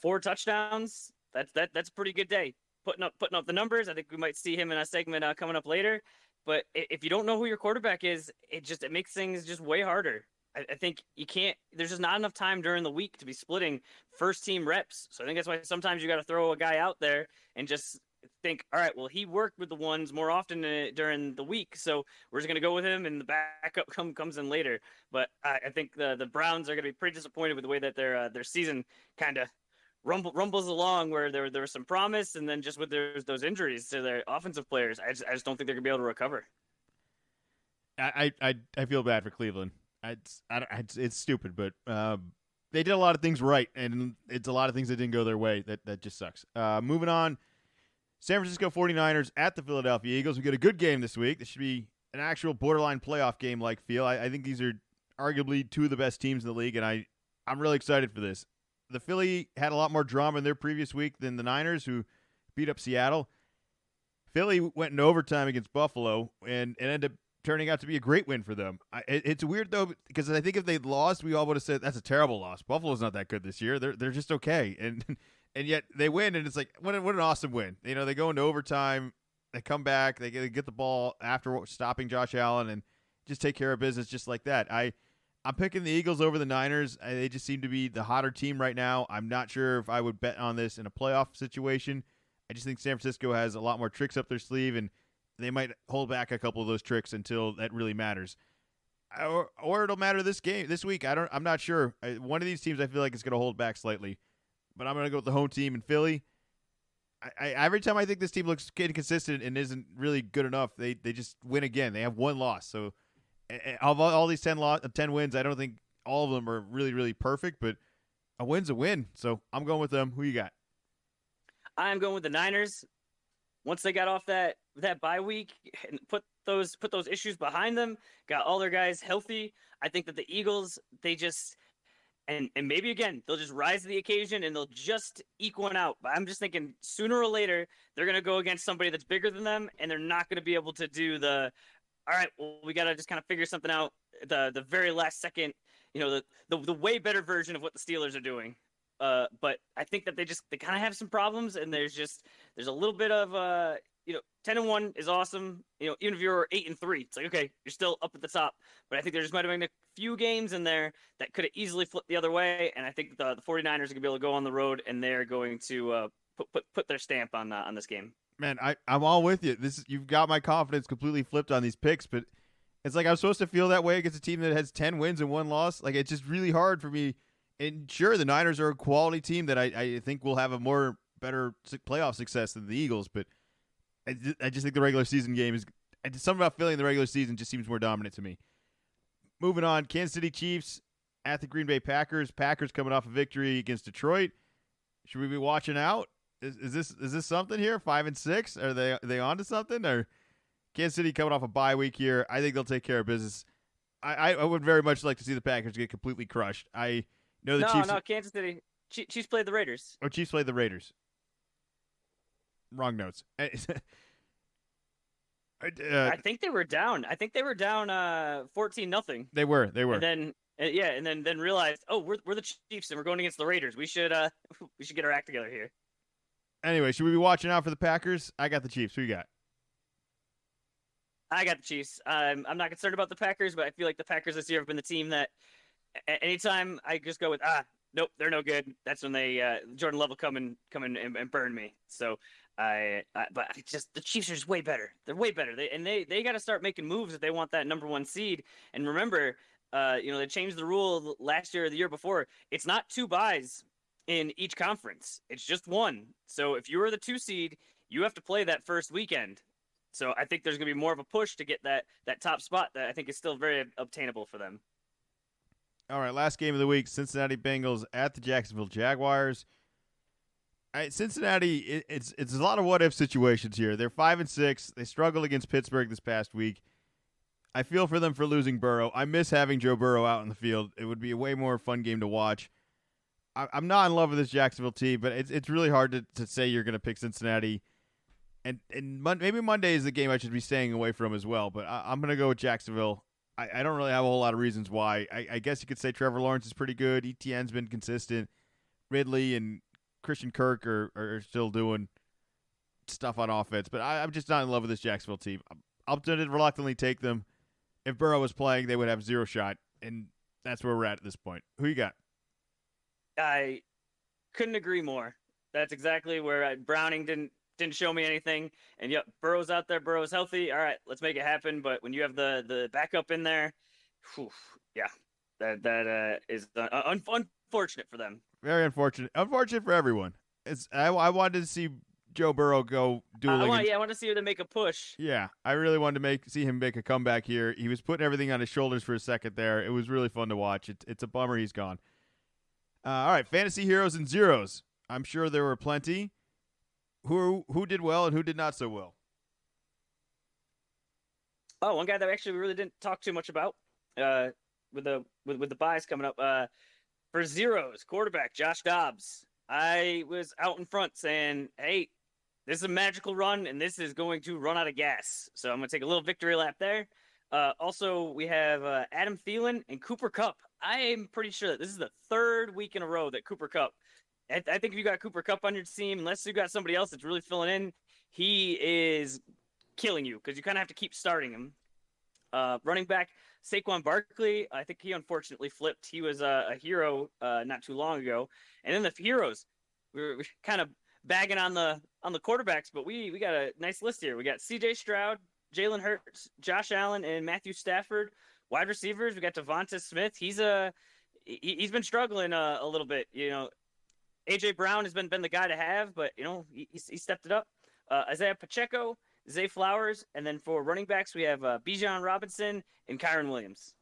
4 touchdowns. That's a pretty good day. Putting up the numbers. I think we might see him in a segment coming up later. But if you don't know who your quarterback is, it makes things just way harder. I think you can't. There's just not enough time during the week to be splitting first team reps. So I think that's why sometimes you got to throw a guy out there and just think, all right, well, he worked with the ones more often during the week, so we're just gonna go with him, and the backup comes in later. But I think the Browns are gonna be pretty disappointed with the way that their season kind of rumbles along, where there was some promise, and then just with those injuries to their offensive players, I just don't think they're gonna be able to recover. I feel bad for Cleveland. It's stupid, but they did a lot of things right, and it's a lot of things that didn't go their way. That just sucks. Moving on, San Francisco 49ers at the Philadelphia Eagles. We get a good game this week. This should be an actual borderline playoff game-like feel. I think these are arguably 2 of the best teams in the league, and I'm really excited for this. The Philly had a lot more drama in their previous week than the Niners, who beat up Seattle. Philly went in overtime against Buffalo, and it ended up turning out to be a great win for them. It's weird, though, because I think if they'd lost, we all would have said, that's a terrible loss. Buffalo's not that good this year. They're just okay. And yet they win, and it's like, what an awesome win. They go into overtime, they come back, they get the ball after stopping Josh Allen, and just take care of business just like that. I'm picking the Eagles over the Niners. They just seem to be the hotter team right now. I'm not sure if I would bet on this in a playoff situation. I just think San Francisco has a lot more tricks up their sleeve, and they might hold back a couple of those tricks until that really matters. Or it'll matter this week. I'm not sure. One of these teams I feel like is going to hold back slightly, but I'm going to go with the home team in Philly. Every time I think this team looks inconsistent and isn't really good enough, they just win again. They have 1 loss, so of all these 10 wins, I don't think all of them are really, really perfect, but a win's a win. So I'm going with them. Who you got? I'm going with the Niners. Once they got off that bye week and put those issues behind them, got all their guys healthy, I think that the Eagles, and maybe again they'll just rise to the occasion and they'll just eke one out. But I'm just thinking sooner or later they're gonna go against somebody that's bigger than them, and they're not gonna be able to do the all right. Well, we gotta just kind of figure something out the very last second. The way better version of what the Steelers are doing. But I think that they kind of have some problems, and there's a little bit of 10-1 is awesome. Even if you're 8-3, it's like okay, you're still up at the top. But I think there just might have been a few games in there that could have easily flipped the other way, and I think the 49ers are gonna be able to go on the road, and they're going to put their stamp on this game. Man, I'm all with you. You've got my confidence completely flipped on these picks, but it's like I'm supposed to feel that way against a team that has 10 wins and 1 loss. Like it's just really hard for me. And sure, the Niners are a quality team that I think will have a better playoff success than the Eagles, but I just think the regular season game is something about feeling the regular season just seems more dominant to me. Moving on, Kansas City Chiefs at the Green Bay Packers. Packers coming off a victory against Detroit. Should we be watching out? Is this something here? 5-6? Are they on to something? Or Kansas City coming off a bye week here? I think they'll take care of business. I would very much like to see the Packers get completely crushed. I know the Chiefs. No, Kansas City. Chiefs played the Raiders. Oh, Chiefs played the Raiders. Wrong notes. I think they were down. I think they were down 14-0. They were. And then realized, oh, we're the Chiefs and we're going against the Raiders. We should get our act together here. Anyway, should we be watching out for the Packers? I got the Chiefs. Who you got? I got the Chiefs. I'm not concerned about the Packers, but I feel like the Packers this year have been the team that anytime I just go with nope, they're no good. That's when they Jordan Love will come and burn me. So but the Chiefs are just way better. They're way better. They got to start making moves if they want that number 1 seed. And remember, they changed the rule last year or the year before. It's not 2 byes in each conference. It's just 1. So if you were the 2 seed, you have to play that first weekend. So I think there's going to be more of a push to get that top spot that I think is still very obtainable for them. All right, last game of the week, Cincinnati Bengals at the Jacksonville Jaguars. Cincinnati, it's a lot of what-if situations here. They're 5-6. They struggled against Pittsburgh this past week. I feel for them for losing Burrow. I miss having Joe Burrow out in the field. It would be a way more fun game to watch. I'm not in love with this Jacksonville team, but it's really hard to say you're going to pick Cincinnati. And maybe Monday is the game I should be staying away from as well, but I'm going to go with Jacksonville. I don't really have a whole lot of reasons why. I guess you could say Trevor Lawrence is pretty good. Etienne's been consistent. Ridley and Christian Kirk are still doing stuff on offense, but I'm just not in love with this Jacksonville team. I'll reluctantly take them. If Burrow was playing, they would have 0 shot, and that's where we're at this point. Who you got? I couldn't agree more. That's exactly where Browning didn't show me anything. And yep, Burrow's out there. Burrow's healthy. All right, let's make it happen. But when you have the backup in there, yeah, that is unfortunate for them. Very unfortunate. Unfortunate for everyone. I wanted to see Joe Burrow go do I want to see them make a push. Yeah, I really wanted to see him make a comeback here. He was putting everything on his shoulders for a second there. It was really fun to watch. It's a bummer he's gone. All right, fantasy heroes and zeros. I'm sure there were plenty. Who did well and who did not so well? Oh, one guy that actually we really didn't talk too much about with the buys coming up. For zeros, quarterback Josh Dobbs. I was out in front saying, hey, this is a magical run, and this is going to run out of gas. So I'm going to take a little victory lap there. Also, we have Adam Thielen and Cooper Kupp. I am pretty sure that this is the 3rd week in a row that Cooper Kupp. I think if you got Cooper Kupp on your team, unless you got somebody else that's really filling in, he is killing you because you kind of have to keep starting him. Running back Saquon Barkley, I think he unfortunately flipped. He was a hero not too long ago. And then the heroes, we're kind of bagging on the quarterbacks, but we got a nice list here. We got C.J. Stroud, Jalen Hurts, Josh Allen, and Matthew Stafford. Wide receivers, we got Devonta Smith. He's been struggling a little bit. A.J. Brown has been the guy to have, but he stepped it up. Isaiah Pacheco, Zay Flowers, and then for running backs we have Bijan Robinson and Kyron Williams.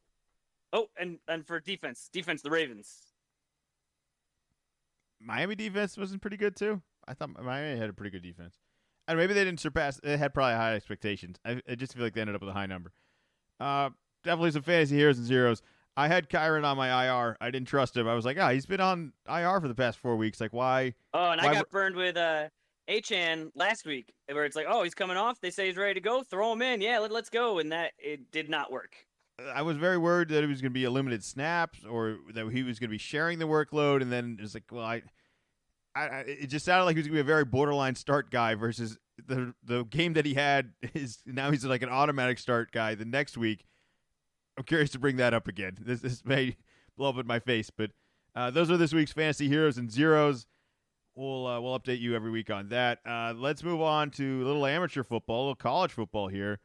Oh, and for defense, the Ravens. Miami defense wasn't pretty good too. I thought Miami had a pretty good defense, and maybe they didn't surpass. They had probably high expectations. I just feel like they ended up with a high number. Definitely some fantasy heroes and zeros. I had Kyron on my IR. I didn't trust him. I was like, he's been on IR for the past 4 weeks. Like, why? Oh, and Why? I got burned with Achan last week, where it's like, oh, he's coming off. They say he's ready to go. Throw him in. Yeah, let's go. And it did not work. I was very worried that it was going to be a limited snaps or that he was going to be sharing the workload. And then it's like, well, it just sounded like he was going to be a very borderline start guy versus the game that he had is now he's like an automatic start guy the next week. I'm curious to bring that up again. This may blow up in my face, but those are this week's fantasy heroes and zeros. We'll update you every week on that. Let's move on to a little amateur football, a little college football here,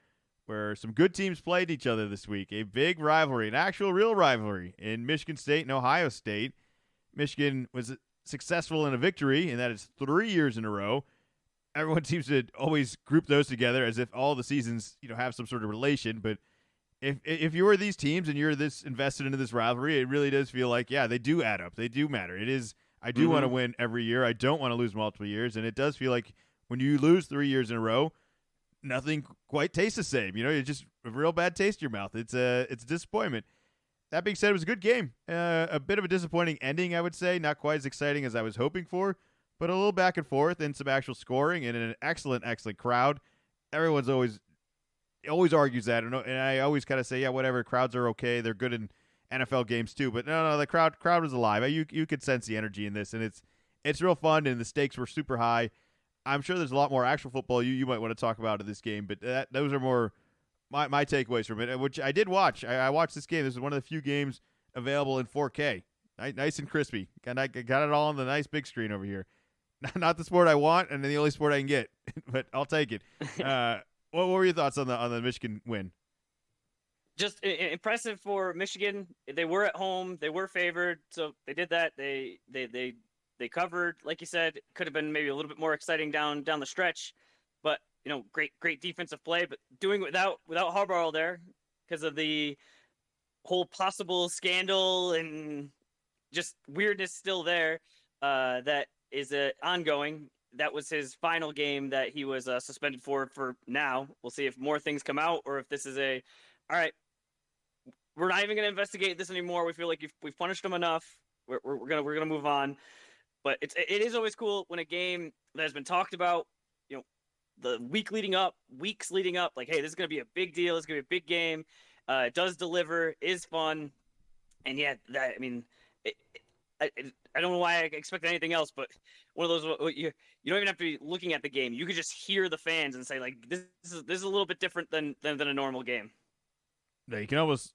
where some good teams played each other this week. A big rivalry, an actual real rivalry in Michigan State and Ohio State. Michigan was successful in a victory, and that is 3 years in a row. Everyone seems to always group those together as if all the seasons have some sort of relation, but if you are these teams and you're this invested into this rivalry, it really does feel like, they do add up. They do matter. It is. I do want to win every year. I don't want to lose multiple years, and it does feel like when you lose 3 years in a row, nothing quite tastes the same. It's just a real bad taste in your mouth. It's a disappointment. That being said, it was a good game. A bit of a disappointing ending, I would say. Not quite as exciting as I was hoping for, but a little back and forth and some actual scoring and an excellent crowd. Everyone's always argues that, and I always kind of say, whatever, crowds are okay. They're good in NFL games too, but no, the crowd was alive. You could sense the energy in this, and it's real fun, and the stakes were super high. I'm sure there's a lot more actual football you might want to talk about in this game, but those are more my takeaways from it, which I did watch. I watched this game. This is one of the few games available in 4K, nice and crispy. Got it all on the nice big screen over here. Not the sport I want, and the only sport I can get, but I'll take it. What were your thoughts on the Michigan win? Just impressive for Michigan. They were at home. They were favored, so they did that. They covered, like you said. Could have been maybe a little bit more exciting down the stretch, but great defensive play. But doing without Harbaugh there because of the whole possible scandal and just weirdness still there. That is ongoing. That was his final game that he was suspended for now. We'll see if more things come out or if this is all right, we're not even going to investigate this anymore. We feel like we've punished him enough. We're gonna move on. But it is always cool when a game that has been talked about, the weeks leading up, like, hey, this is going to be a big deal. It's going to be a big game. It does deliver, is fun. And I don't know why I expect anything else, but one of those you don't even have to be looking at the game. You could just hear the fans and say, like, this is a little bit different than a normal game. Yeah, you can almost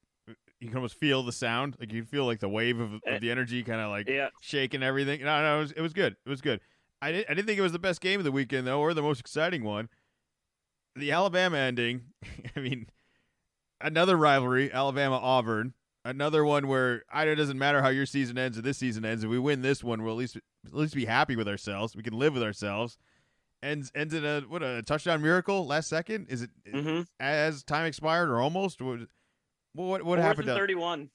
feel the sound. Like you feel like the wave of the energy, kind of like shaking everything. No, it was good. It was good. I didn't think it was the best game of the weekend though, or the most exciting one. The Alabama ending. I mean, another rivalry, Alabama-Auburn. Another one where it doesn't matter how your season ends or this season ends. If we win this one, we'll at least be happy with ourselves. We can live with ourselves. Ends in a touchdown miracle last second. Is it as time expired or almost? What happened? 31.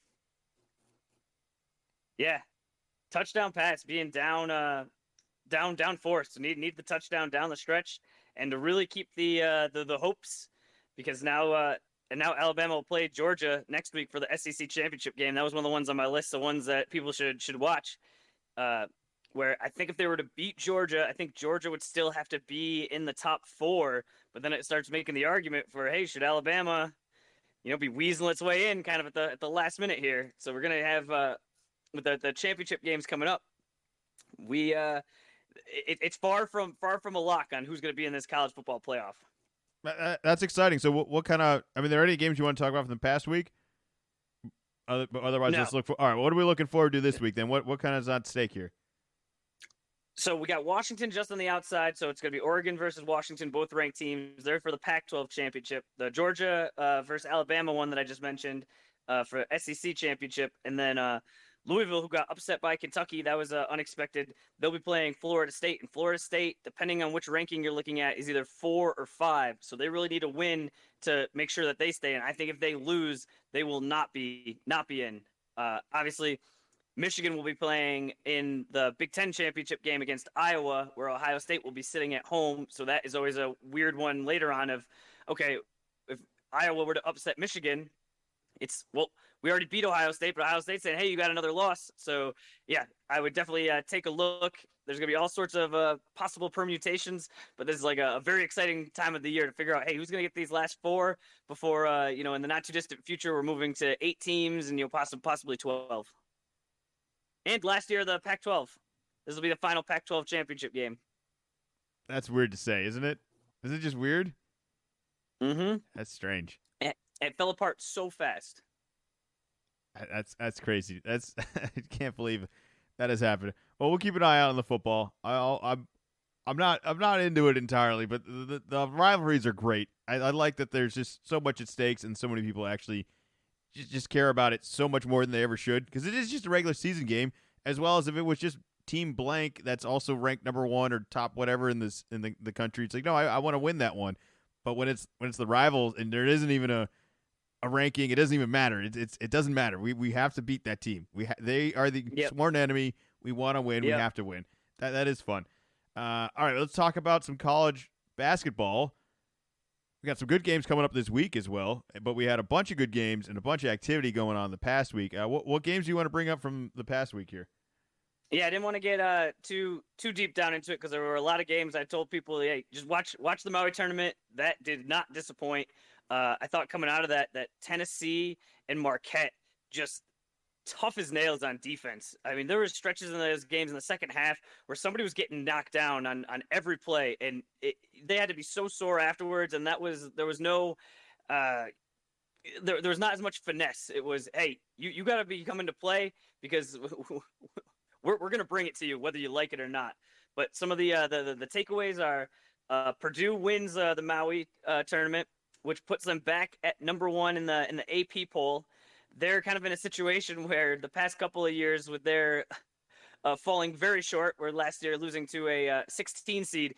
Yeah, touchdown pass, being down forced. So need the touchdown down the stretch, and to really keep the hopes, because now. And now Alabama will play Georgia next week for the SEC championship game. That was one of the ones on my list, the ones that people should watch. Where I think if they were to beat Georgia, I think Georgia would still have to be in the top 4. But then it starts making the argument for, hey, should Alabama, be weaseling its way in kind of at the last minute here. So we're gonna have with the championship games coming up. It's far from a lock on who's going to be in this college football playoff. That's exciting. So what kind of – I mean, there are any games you want to talk about from the past week? Otherwise, no. Let's look for – all right, what are we looking forward to this week then? What kind of is at stake here? So we got Washington just on the outside, so it's going to be Oregon versus Washington, both ranked teams. They're for the Pac-12 championship. The Georgia versus Alabama one that I just mentioned for SEC championship. And then Louisville, who got upset by Kentucky, that was unexpected. They'll be playing Florida State. And Florida State, depending on which ranking you're looking at, is either 4 or 5. So they really need to win to make sure that they stay in. I think if they lose, they will not be in. Obviously, Michigan will be playing in the Big Ten championship game against Iowa, where Ohio State will be sitting at home. So that is always a weird one later on of, okay, if Iowa were to upset Michigan, we already beat Ohio State, but Ohio State saying, hey, you got another loss. So, yeah, I would definitely take a look. There's going to be all sorts of possible permutations, but this is like a very exciting time of the year to figure out, hey, who's going to get these last 4 before, in the not too distant future, we're moving to 8 teams and, possibly 12. And last year, the Pac-12. This will be the final Pac-12 championship game. That's weird to say, isn't it? Is it just weird? Mm-hmm. That's strange. It fell apart so fast. That's crazy. I can't believe that has happened. Well, we'll keep an eye out on the football. I'm not into it entirely, but the rivalries are great. I like that there's just so much at stakes and so many people actually just care about it so much more than they ever should, because it is just a regular season game, as well as if it was just team blank that's also ranked number 1 or top whatever in the country. It's like, no, I want to win that one. But when it's the rivals and there isn't even a ranking, it doesn't even matter. It doesn't matter. We have to beat that team. They are the sworn enemy. We want to win. Yep. We have to win. That is fun. All right, let's talk about some college basketball. We got some good games coming up this week as well, but we had a bunch of good games and a bunch of activity going on the past week. What games do you want to bring up from the past week here? Yeah, I didn't want to get too deep down into it because there were a lot of games. I told people, hey, just watch the Maui tournament. That did not disappoint. I thought coming out of that Tennessee and Marquette just tough as nails on defense. I mean, there were stretches in those games in the second half where somebody was getting knocked down on every play, and they had to be so sore afterwards. And there was no there was not as much finesse. It was, hey, you got to be coming to play because we're going to bring it to you whether you like it or not. But some of the takeaways are Purdue wins the Maui tournament, which puts them back at number 1 in the AP poll. They're kind of in a situation where the past couple of years with their falling very short, where last year losing to a 16 seed,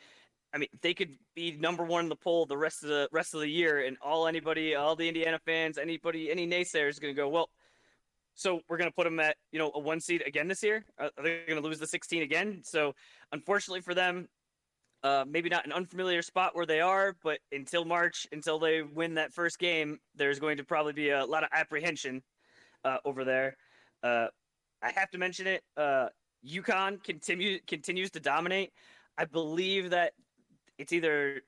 I mean, they could be number 1 in the poll the rest of the year, and all the Indiana fans, any naysayer is going to go, well, so we're going to put them at, a 1 seed again this year? Are they going to lose the 16 again? So unfortunately for them, maybe not an unfamiliar spot where they are, but until March, until they win that first game, there's going to probably be a lot of apprehension over there. I have to mention it. UConn continues to dominate. I believe that it's either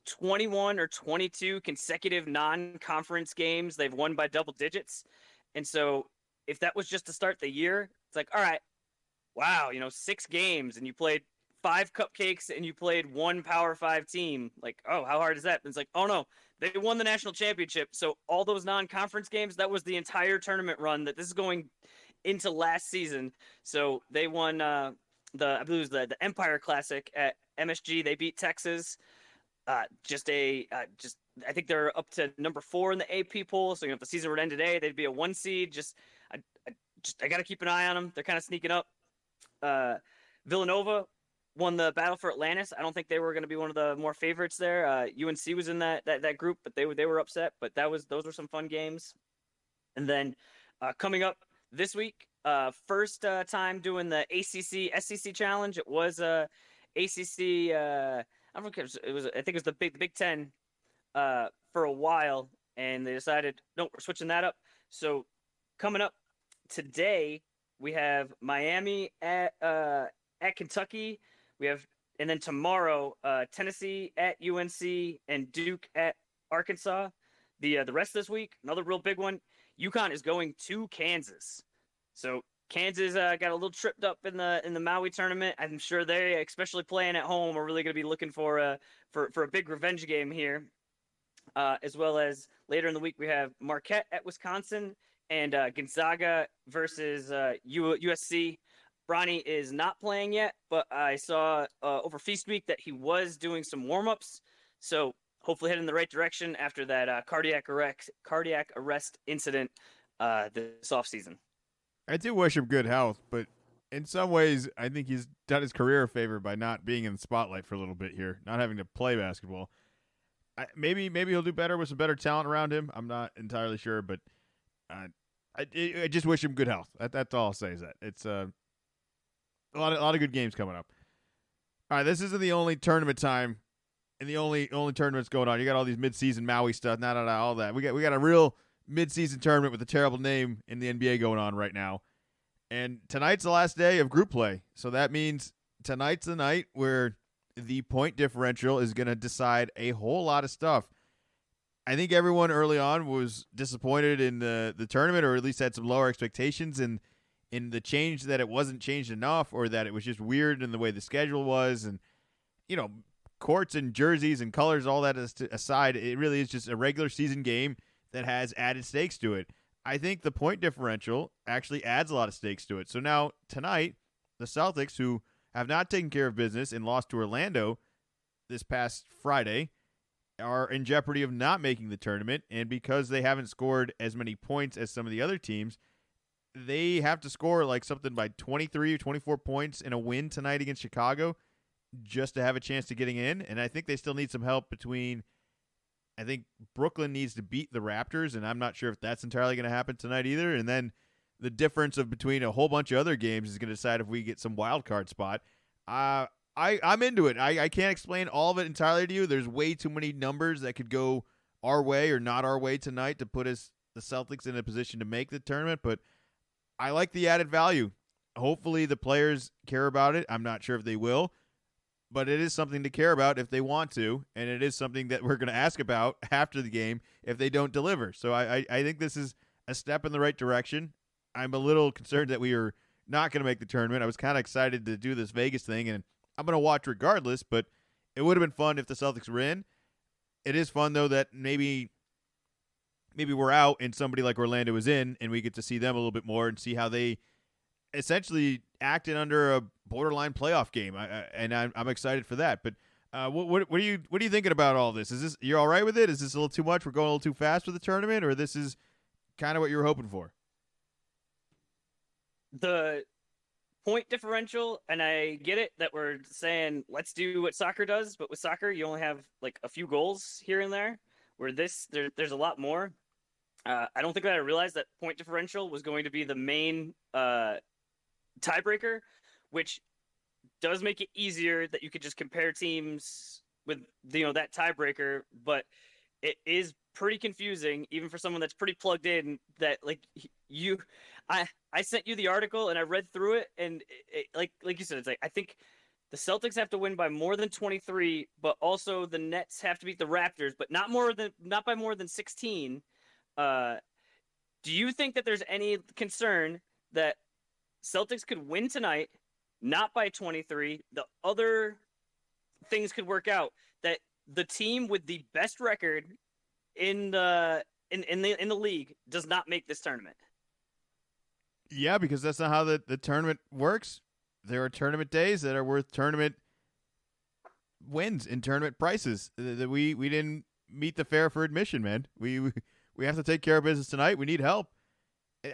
21 or 22 consecutive non-conference games they've won by double digits. And so if that was just to start the year, it's like, all right, wow, 6 games and you played 5 cupcakes and you played 1 Power 5 team. Like, oh, how hard is that? And it's like, oh no, they won the national championship. So all those non-conference games, that was the entire tournament run that this is going into last season. So they won I believe it was the Empire Classic at MSG. They beat Texas. I think they're up to number 4 in the AP poll. So if the season were to end today, they'd be a 1 seed. I got to keep an eye on them. They're kind of sneaking up. Villanova won the Battle for Atlantis. I don't think they were going to be one of the more favorites there. UNC was in that group, but they were upset. But those were some fun games. And then coming up this week, first time doing the ACC SEC challenge. It was ACC. I don't know. I think it was the Big Ten for a while, and they decided no, we're switching that up. So coming up today, we have Miami at Kentucky. And then tomorrow, Tennessee at UNC and Duke at Arkansas. The rest of this week, another real big one. UConn is going to Kansas. So Kansas got a little tripped up in the Maui tournament. I'm sure they, especially playing at home, are really going to be looking for a big revenge game here. As well as later in the week, we have Marquette at Wisconsin and Gonzaga versus USC. Bronny is not playing yet, but I saw over Feast Week that he was doing some warm-ups. So hopefully heading in the right direction after that cardiac arrest incident this offseason. I do wish him good health, but in some ways, I think he's done his career a favor by not being in the spotlight for a little bit here, not having to play basketball. Maybe he'll do better with some better talent around him. I'm not entirely sure, but I just wish him good health. That's all I'll say is that. It's a lot of good games coming up. All right, this isn't the only tournament time and the only tournaments going on. You got all these mid-season Maui stuff, all that. We got a real midseason tournament with a terrible name in the NBA going on right now. And tonight's the last day of group play. So that means tonight's the night where the point differential is going to decide a whole lot of stuff. I think everyone early on was disappointed in the tournament, or at least had some lower expectations in the change, that it wasn't changed enough, or that it was just weird in the way the schedule was. And, courts and jerseys and colors, all that aside, it really is just a regular season game that has added stakes to it. I think the point differential actually adds a lot of stakes to it. So now tonight, the Celtics, who have not taken care of business and lost to Orlando this past Friday, are in jeopardy of not making the tournament. And because they haven't scored as many points as some of the other teams, they have to score like something by 23 or 24 points in a win tonight against Chicago just to have a chance to getting in. And I think they still need some help I think Brooklyn needs to beat the Raptors, and I'm not sure if that's entirely going to happen tonight either. And then the difference of between a whole bunch of other games is going to decide if we get some wild card spot. I'm into it. I can't explain all of it entirely to you. There's way too many numbers that could go our way or not our way tonight to put the Celtics in a position to make the tournament, but I like the added value. Hopefully the players care about it. I'm not sure if they will, but it is something to care about if they want to, and it is something that we're going to ask about after the game if they don't deliver. So I think this is a step in the right direction. I'm a little concerned that we are not going to make the tournament. I was kind of excited to do this Vegas thing, and I'm going to watch regardless, but it would have been fun if the Celtics were in. It is fun, though, that maybe we're out and somebody like Orlando is in, and we get to see them a little bit more and see how they essentially acted under a borderline playoff game. I'm excited for that. But what are you thinking about all this? Is this, you're all right with it? Is this a little too much? We're going a little too fast with the tournament, or this is kind of what you were hoping for? The point differential, and I get it that we're saying let's do what soccer does, but with soccer you only have like a few goals here and there. Where there's a lot more. I don't think that I realized that point differential was going to be the main tiebreaker, which does make it easier that you could just compare teams with that tiebreaker, but it is pretty confusing even for someone that's pretty plugged in. That I sent you the article and I read through it, and like you said, it's like I think the Celtics have to win by more than 23, but also the Nets have to beat the Raptors, but not by more than 16. Do you think that there's any concern that Celtics could win tonight, not by 23? The other things could work out, that the team with the best record in the league does not make this tournament. Yeah, because that's not how the tournament works. There are tournament days that are worth tournament wins and tournament prices. We didn't meet the fare for admission, man. We have to take care of business tonight. We need help.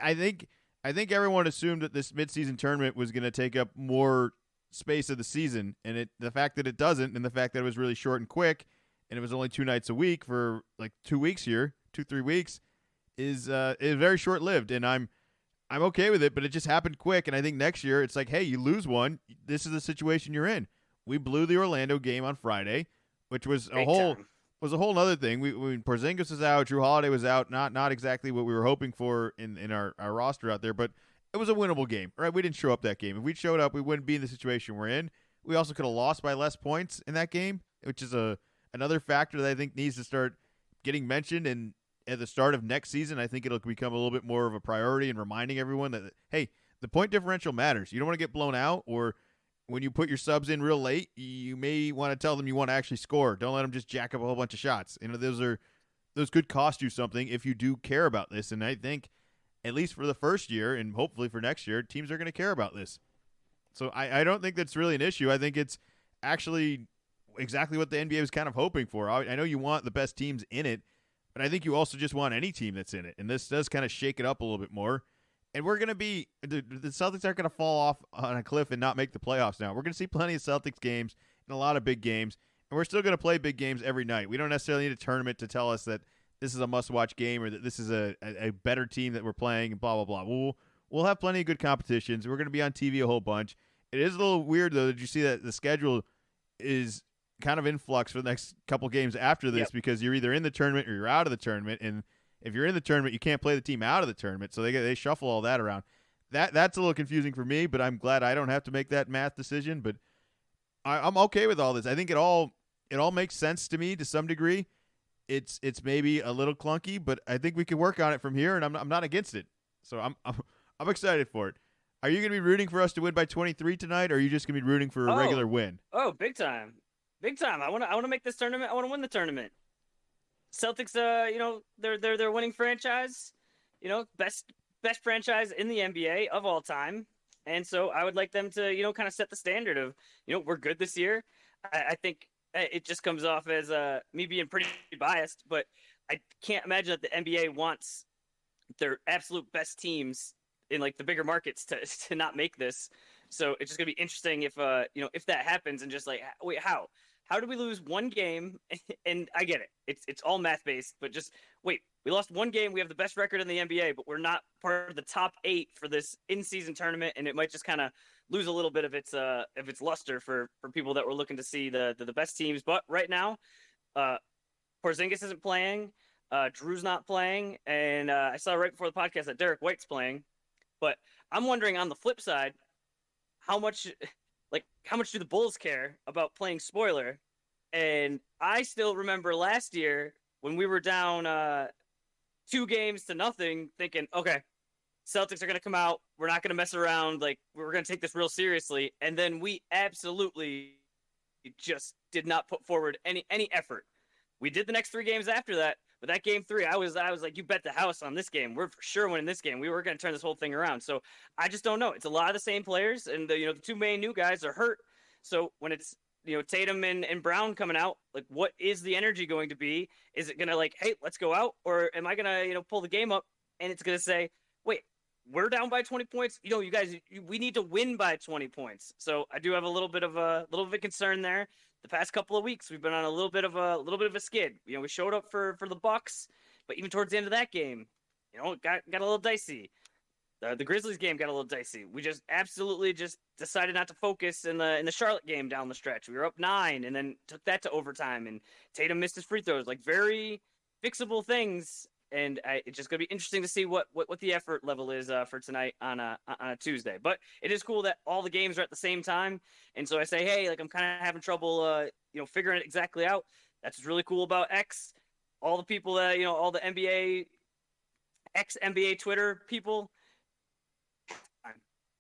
I think everyone assumed that this midseason tournament was going to take up more space of the season, and the fact that it doesn't, and the fact that it was really short and quick, and it was only 2 nights a week for like 2 weeks here, 2-3 weeks, is very short lived. And I'm okay with it, but it just happened quick. And I think next year it's like, hey, you lose one, this is the situation you're in. We blew the Orlando game on Friday, which was a whole other thing. When Porzingis was out, Drew Holiday was out, not exactly what we were hoping for in our roster out there, but it was a winnable game, right? We didn't show up that game. If we showed up, we wouldn't be in the situation we're in. We also could have lost by less points in that game, which is another factor that I think needs to start getting mentioned. And at the start of next season, I think it'll become a little bit more of a priority and reminding everyone that, hey, the point differential matters. You don't want to get blown out, or when you put your subs in real late, you may want to tell them you want to actually score. Don't let them just jack up a whole bunch of shots. Those could cost you something if you do care about this. And I think at least for the first year, and hopefully for next year, teams are going to care about this. So I don't think that's really an issue. I think it's actually exactly what the NBA was kind of hoping for. I know you want the best teams in it, but I think you also just want any team that's in it. And this does kind of shake it up a little bit more. And we're going to be – the Celtics aren't going to fall off on a cliff and not make the playoffs now. We're going to see plenty of Celtics games and a lot of big games, and we're still going to play big games every night. We don't necessarily need a tournament to tell us that this is a must-watch game or that this is a better team that we're playing and blah, blah, blah. We'll have plenty of good competitions. We're going to be on TV a whole bunch. It is a little weird, though. Did you see that the schedule is kind of in flux for the next couple games after this because you're either in the tournament or you're out of the tournament, and if you're in the tournament, you can't play the team out of the tournament. So they shuffle all that around. That's a little confusing for me, but I'm glad I don't have to make that math decision. But I'm okay with all this. I think it all makes sense to me to some degree. It's maybe a little clunky, but I think we can work on it from here, and I'm not against it. So I'm excited for it. Are you going to be rooting for us to win by 23 tonight, or are you just going to be rooting for a regular win? Oh, big time. Big time. I want to make this tournament. I want to win the tournament. Celtics, they're winning franchise, best franchise in the NBA of all time. And so I would like them to, kind of set the standard of, we're good this year. I think it just comes off as me being pretty biased, but I can't imagine that the NBA wants their absolute best teams in like the bigger markets to not make this. So it's just gonna be interesting if if that happens and just like, wait, how do we lose one game? And I get it. It's all math based, but just wait, we lost one game. We have the best record in the NBA, but we're not part of the top 8 for this in-season tournament, and it might just kind of lose a little bit of its luster for people that were looking to see the best teams. But right now, Porzingis isn't playing, Drew's not playing, and I saw right before the podcast that Derek White's playing. But I'm wondering on the flip side, how much do the Bulls care about playing spoiler? And I still remember last year when we were down 2-0, thinking, okay, Celtics are going to come out. We're not going to mess around. Like, we're going to take this real seriously. And then we absolutely just did not put forward any effort. We did the next 3 games after that. But that game 3, I was like, you bet the house on this game. We're for sure winning this game. We were going to turn this whole thing around. So I just don't know. It's a lot of the same players, and the 2 main new guys are hurt. So when it's Tatum and Brown coming out, like, what is the energy going to be? Is it going to like, hey, let's go out, or am I going to pull the game up and it's going to say, wait, we're down by 20 points. You guys, we need to win by 20 points. So I do have a little bit of a concern there. The past couple of weeks, we've been on a little bit of a skid. We showed up for the Bucks, but even towards the end of that game, it got a little dicey. The Grizzlies game got a little dicey. We just absolutely just decided not to focus in the Charlotte game down the stretch. We were up 9 and then took that to overtime, and Tatum missed his free throws. Like, very fixable things. And it's just going to be interesting to see what the effort level is for tonight on a Tuesday. But it is cool that all the games are at the same time. And so I say, hey, like, I'm kind of having trouble, figuring it exactly out. That's what's really cool about X. All the people that, all the NBA, ex-NBA Twitter people,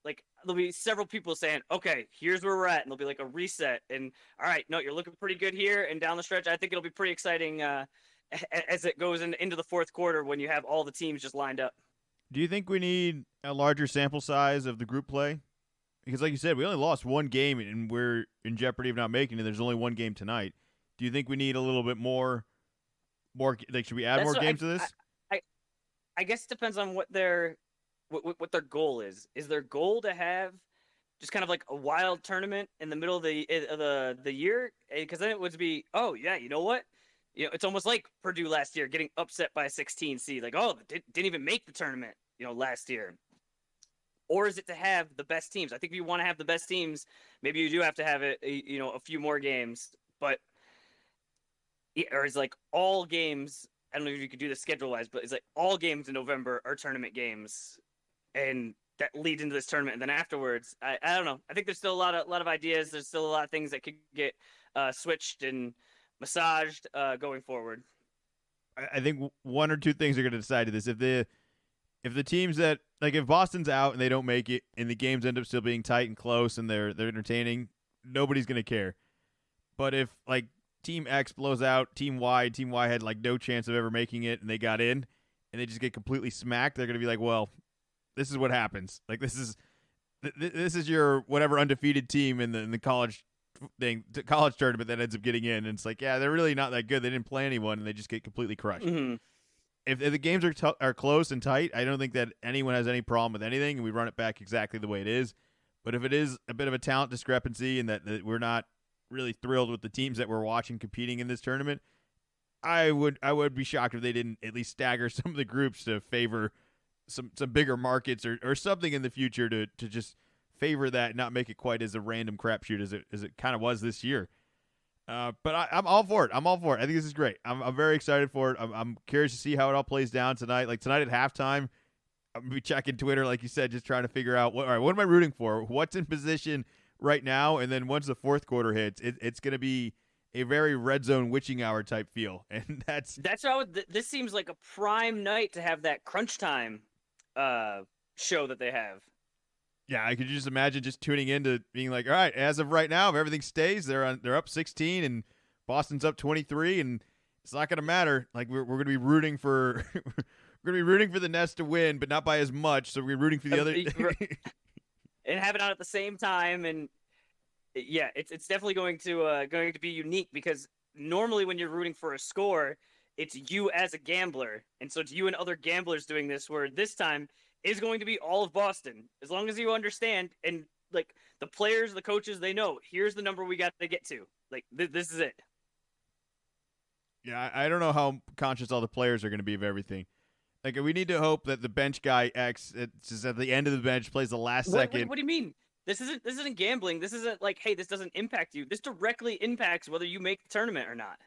like, there'll be several people saying, okay, here's where we're at. And there'll be like a reset. And all right, no, you're looking pretty good here. And down the stretch, I think it'll be pretty exciting as it goes into the fourth quarter when you have all the teams just lined up. Do you think we need a larger sample size of the group play? Because like you said, we only lost 1 game and we're in jeopardy of not making it. There's only 1 game tonight. Do you think we need a little bit more like, should we add more games to this? I guess it depends on what their goal is. Is their goal to have just kind of like a wild tournament in the middle of the year? Because then it would be, oh yeah, you know what? It's almost like Purdue last year getting upset by a 16 seed. Like, oh, didn't even make the tournament, last year. Or is it to have the best teams? I think if you want to have the best teams, maybe you do have to have a few more games. But or it's like all games. I don't know if you could do this schedule-wise, but it's like all games in November are tournament games, and that leads into this tournament. And then afterwards, I don't know. I think there's still a lot of ideas. There's still a lot of things that could get switched and massaged going forward. I think 1 or 2 things are going to decide to this. If the teams that, like, if Boston's out and they don't make it and the games end up still being tight and close and they're entertaining, nobody's going to care. But if, like, Team X blows out Team Y had, like, no chance of ever making it and they got in and they just get completely smacked, they're going to be like, well, this is what happens. Like, this is your whatever undefeated team in the college college tournament that ends up getting in, and it's like, yeah, they're really not that good. They didn't play anyone, and they just get completely crushed. Mm-hmm. If the games are close and tight, I don't think that anyone has any problem with anything, and we run it back exactly the way it is. But if it is a bit of a talent discrepancy and that we're not really thrilled with the teams that we're watching competing in this tournament, I would be shocked if they didn't at least stagger some of the groups to favor some bigger markets or something in the future to just favor that, not make it quite as a random crapshoot as it kind of was this year. But I'm all for it. I'm all for it. I think this is great. I'm very excited for it. I'm curious to see how it all plays down tonight. Like tonight at halftime, I'm gonna be checking Twitter, like you said, just trying to figure out all right, what am I rooting for? What's in position right now? And then once the fourth quarter hits, it's gonna be a very red zone witching hour type feel, and that's how this seems like a prime night to have that crunch time show that they have. Yeah, I could just imagine just tuning in to being like, all right, as of right now, if everything stays, they're up 16 and Boston's up 23, and it's not going to matter. Like we're going to be rooting for we're going to be rooting for the Nets to win, but not by as much. So we're rooting for the other and have it on at the same time. And yeah, it's definitely going to be unique because normally when you're rooting for a score, it's you as a gambler, and so it's you and other gamblers doing this. Where this time is going to be all of Boston, as long as you understand, and like the players, the coaches, they know here's the number we got to get to. Like this is it. Yeah, I don't know how conscious all the players are going to be of everything. Like we need to hope that the bench guy X, it's just at the end of the bench, plays the last second. What do you mean? This isn't gambling. This isn't like, hey, this doesn't impact you. This directly impacts whether you make the tournament or not.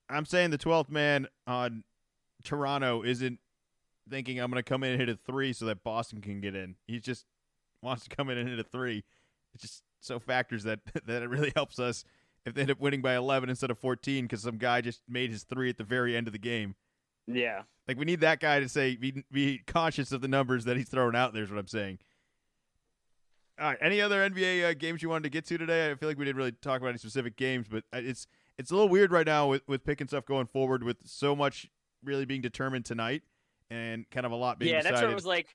I'm saying the 12th man on Toronto isn't thinking I'm going to come in and hit a 3 so that Boston can get in. He just wants to come in and hit a 3. It just so factors that it really helps us if they end up winning by 11 instead of 14 because some guy just made his 3 at the very end of the game. Yeah. Like we need that guy to say be conscious of the numbers that he's throwing out there is what I'm saying. All right, any other NBA games you wanted to get to today? I feel like we didn't really talk about any specific games, but it's a little weird right now with picking stuff going forward with so much really being determined tonight. And kind of a lot being decided. That's what it was like.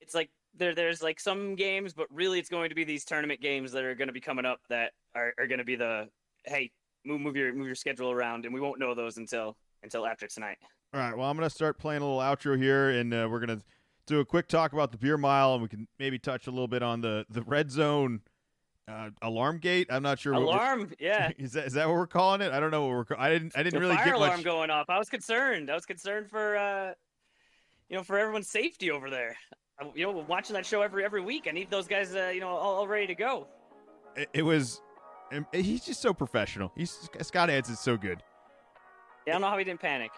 It's like there's like some games, but really it's going to be these tournament games that are going to be coming up that are going to be the, hey, move your schedule around, and we won't know those until after tonight. All right, well, I'm going to start playing a little outro here, and we're going to do a quick talk about the beer mile, and we can maybe touch a little bit on the red zone alarm gate. I'm not sure. Alarm, yeah. Is that what we're calling it? I don't know what we're I didn't the really fire get alarm much going off. I was concerned for for everyone's safety over there. Watching that show every week. I need those guys, all ready to go. It was. He's just so professional. Scott Hans is so good. Yeah, I don't know how he didn't panic.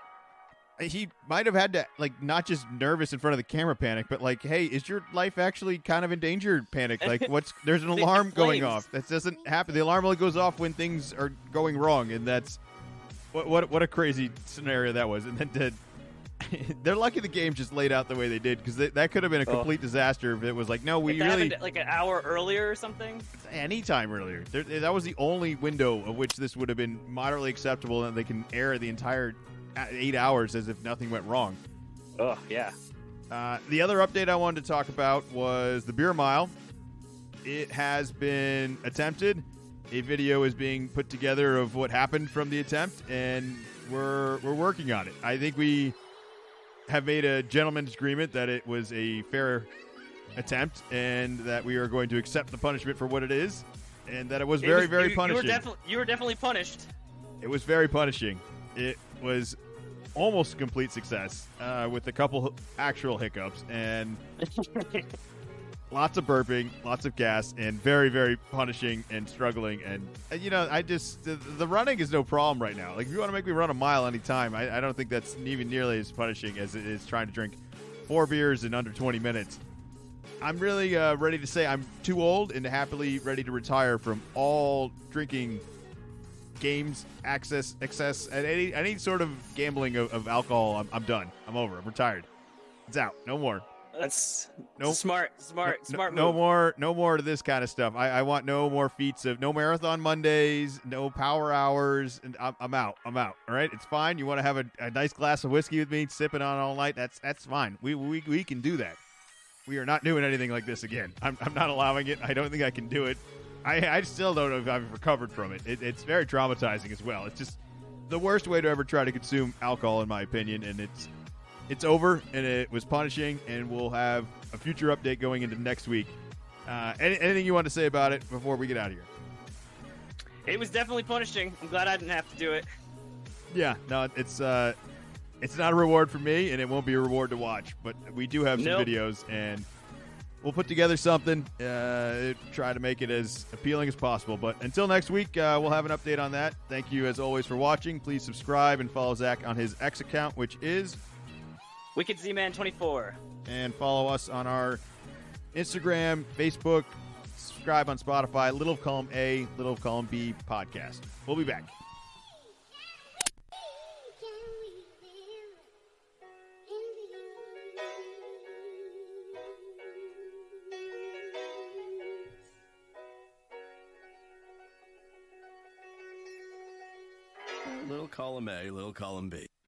He might have had to, like, not just nervous in front of the camera panic, but like, hey, is your life actually kind of in danger panic? Like, there's an alarm going off. That doesn't happen. The alarm only goes off when things are going wrong, and that's what a crazy scenario that was. And then they're lucky the game just laid out the way they did, because that could have been a complete disaster if it was like, no, we really happened like an hour earlier or something. Any time earlier. That was the only window of which this would have been moderately acceptable, and they can air the entire 8 hours as if nothing went wrong. Oh, yeah. The other update I wanted to talk about was the beer mile. It has been attempted. A video is being put together of what happened from the attempt, and we're working on it. I think we have made a gentleman's agreement that it was a fair attempt and that we are going to accept the punishment for what it is, and that it was very punishing. You were definitely punished. It was very punishing. It was almost a complete success with a couple actual hiccups and lots of burping, lots of gas, and very punishing and struggling. And I just the running is no problem right now. Like if you want to make me run a mile anytime, I don't think that's even nearly as punishing as it is trying to drink 4 beers in under 20 minutes. I'm really ready to say I'm too old and happily ready to retire from all drinking, games, excess, and any sort of gambling of alcohol. I'm done. I'm over. I'm retired. It's out. No more. That's smart move. No more of this kind of stuff. I want no more feats of no marathon Mondays, no power hours, and I'm out. All right, it's fine. You want to have a nice glass of whiskey with me, sipping on all night? That's fine. We can do that. We are not doing anything like this again. I'm not allowing it. I don't think I can do it. I still don't know if I've recovered from it. It's very traumatizing as well. It's just the worst way to ever try to consume alcohol, in my opinion, and it's over, and it was punishing, and we'll have a future update going into next week. Anything you want to say about it before we get out of here? It was definitely punishing. I'm glad I didn't have to do it. Yeah, no, it's not a reward for me, and it won't be a reward to watch, but we do have some videos, and we'll put together something, try to make it as appealing as possible. But until next week, we'll have an update on that. Thank you, as always, for watching. Please subscribe and follow Zach on his X account, which is Wicked Z-Man 24. And follow us on our Instagram, Facebook, subscribe on Spotify, Little of Column A, Little of Column B podcast. We'll be back. Little column A, little column B.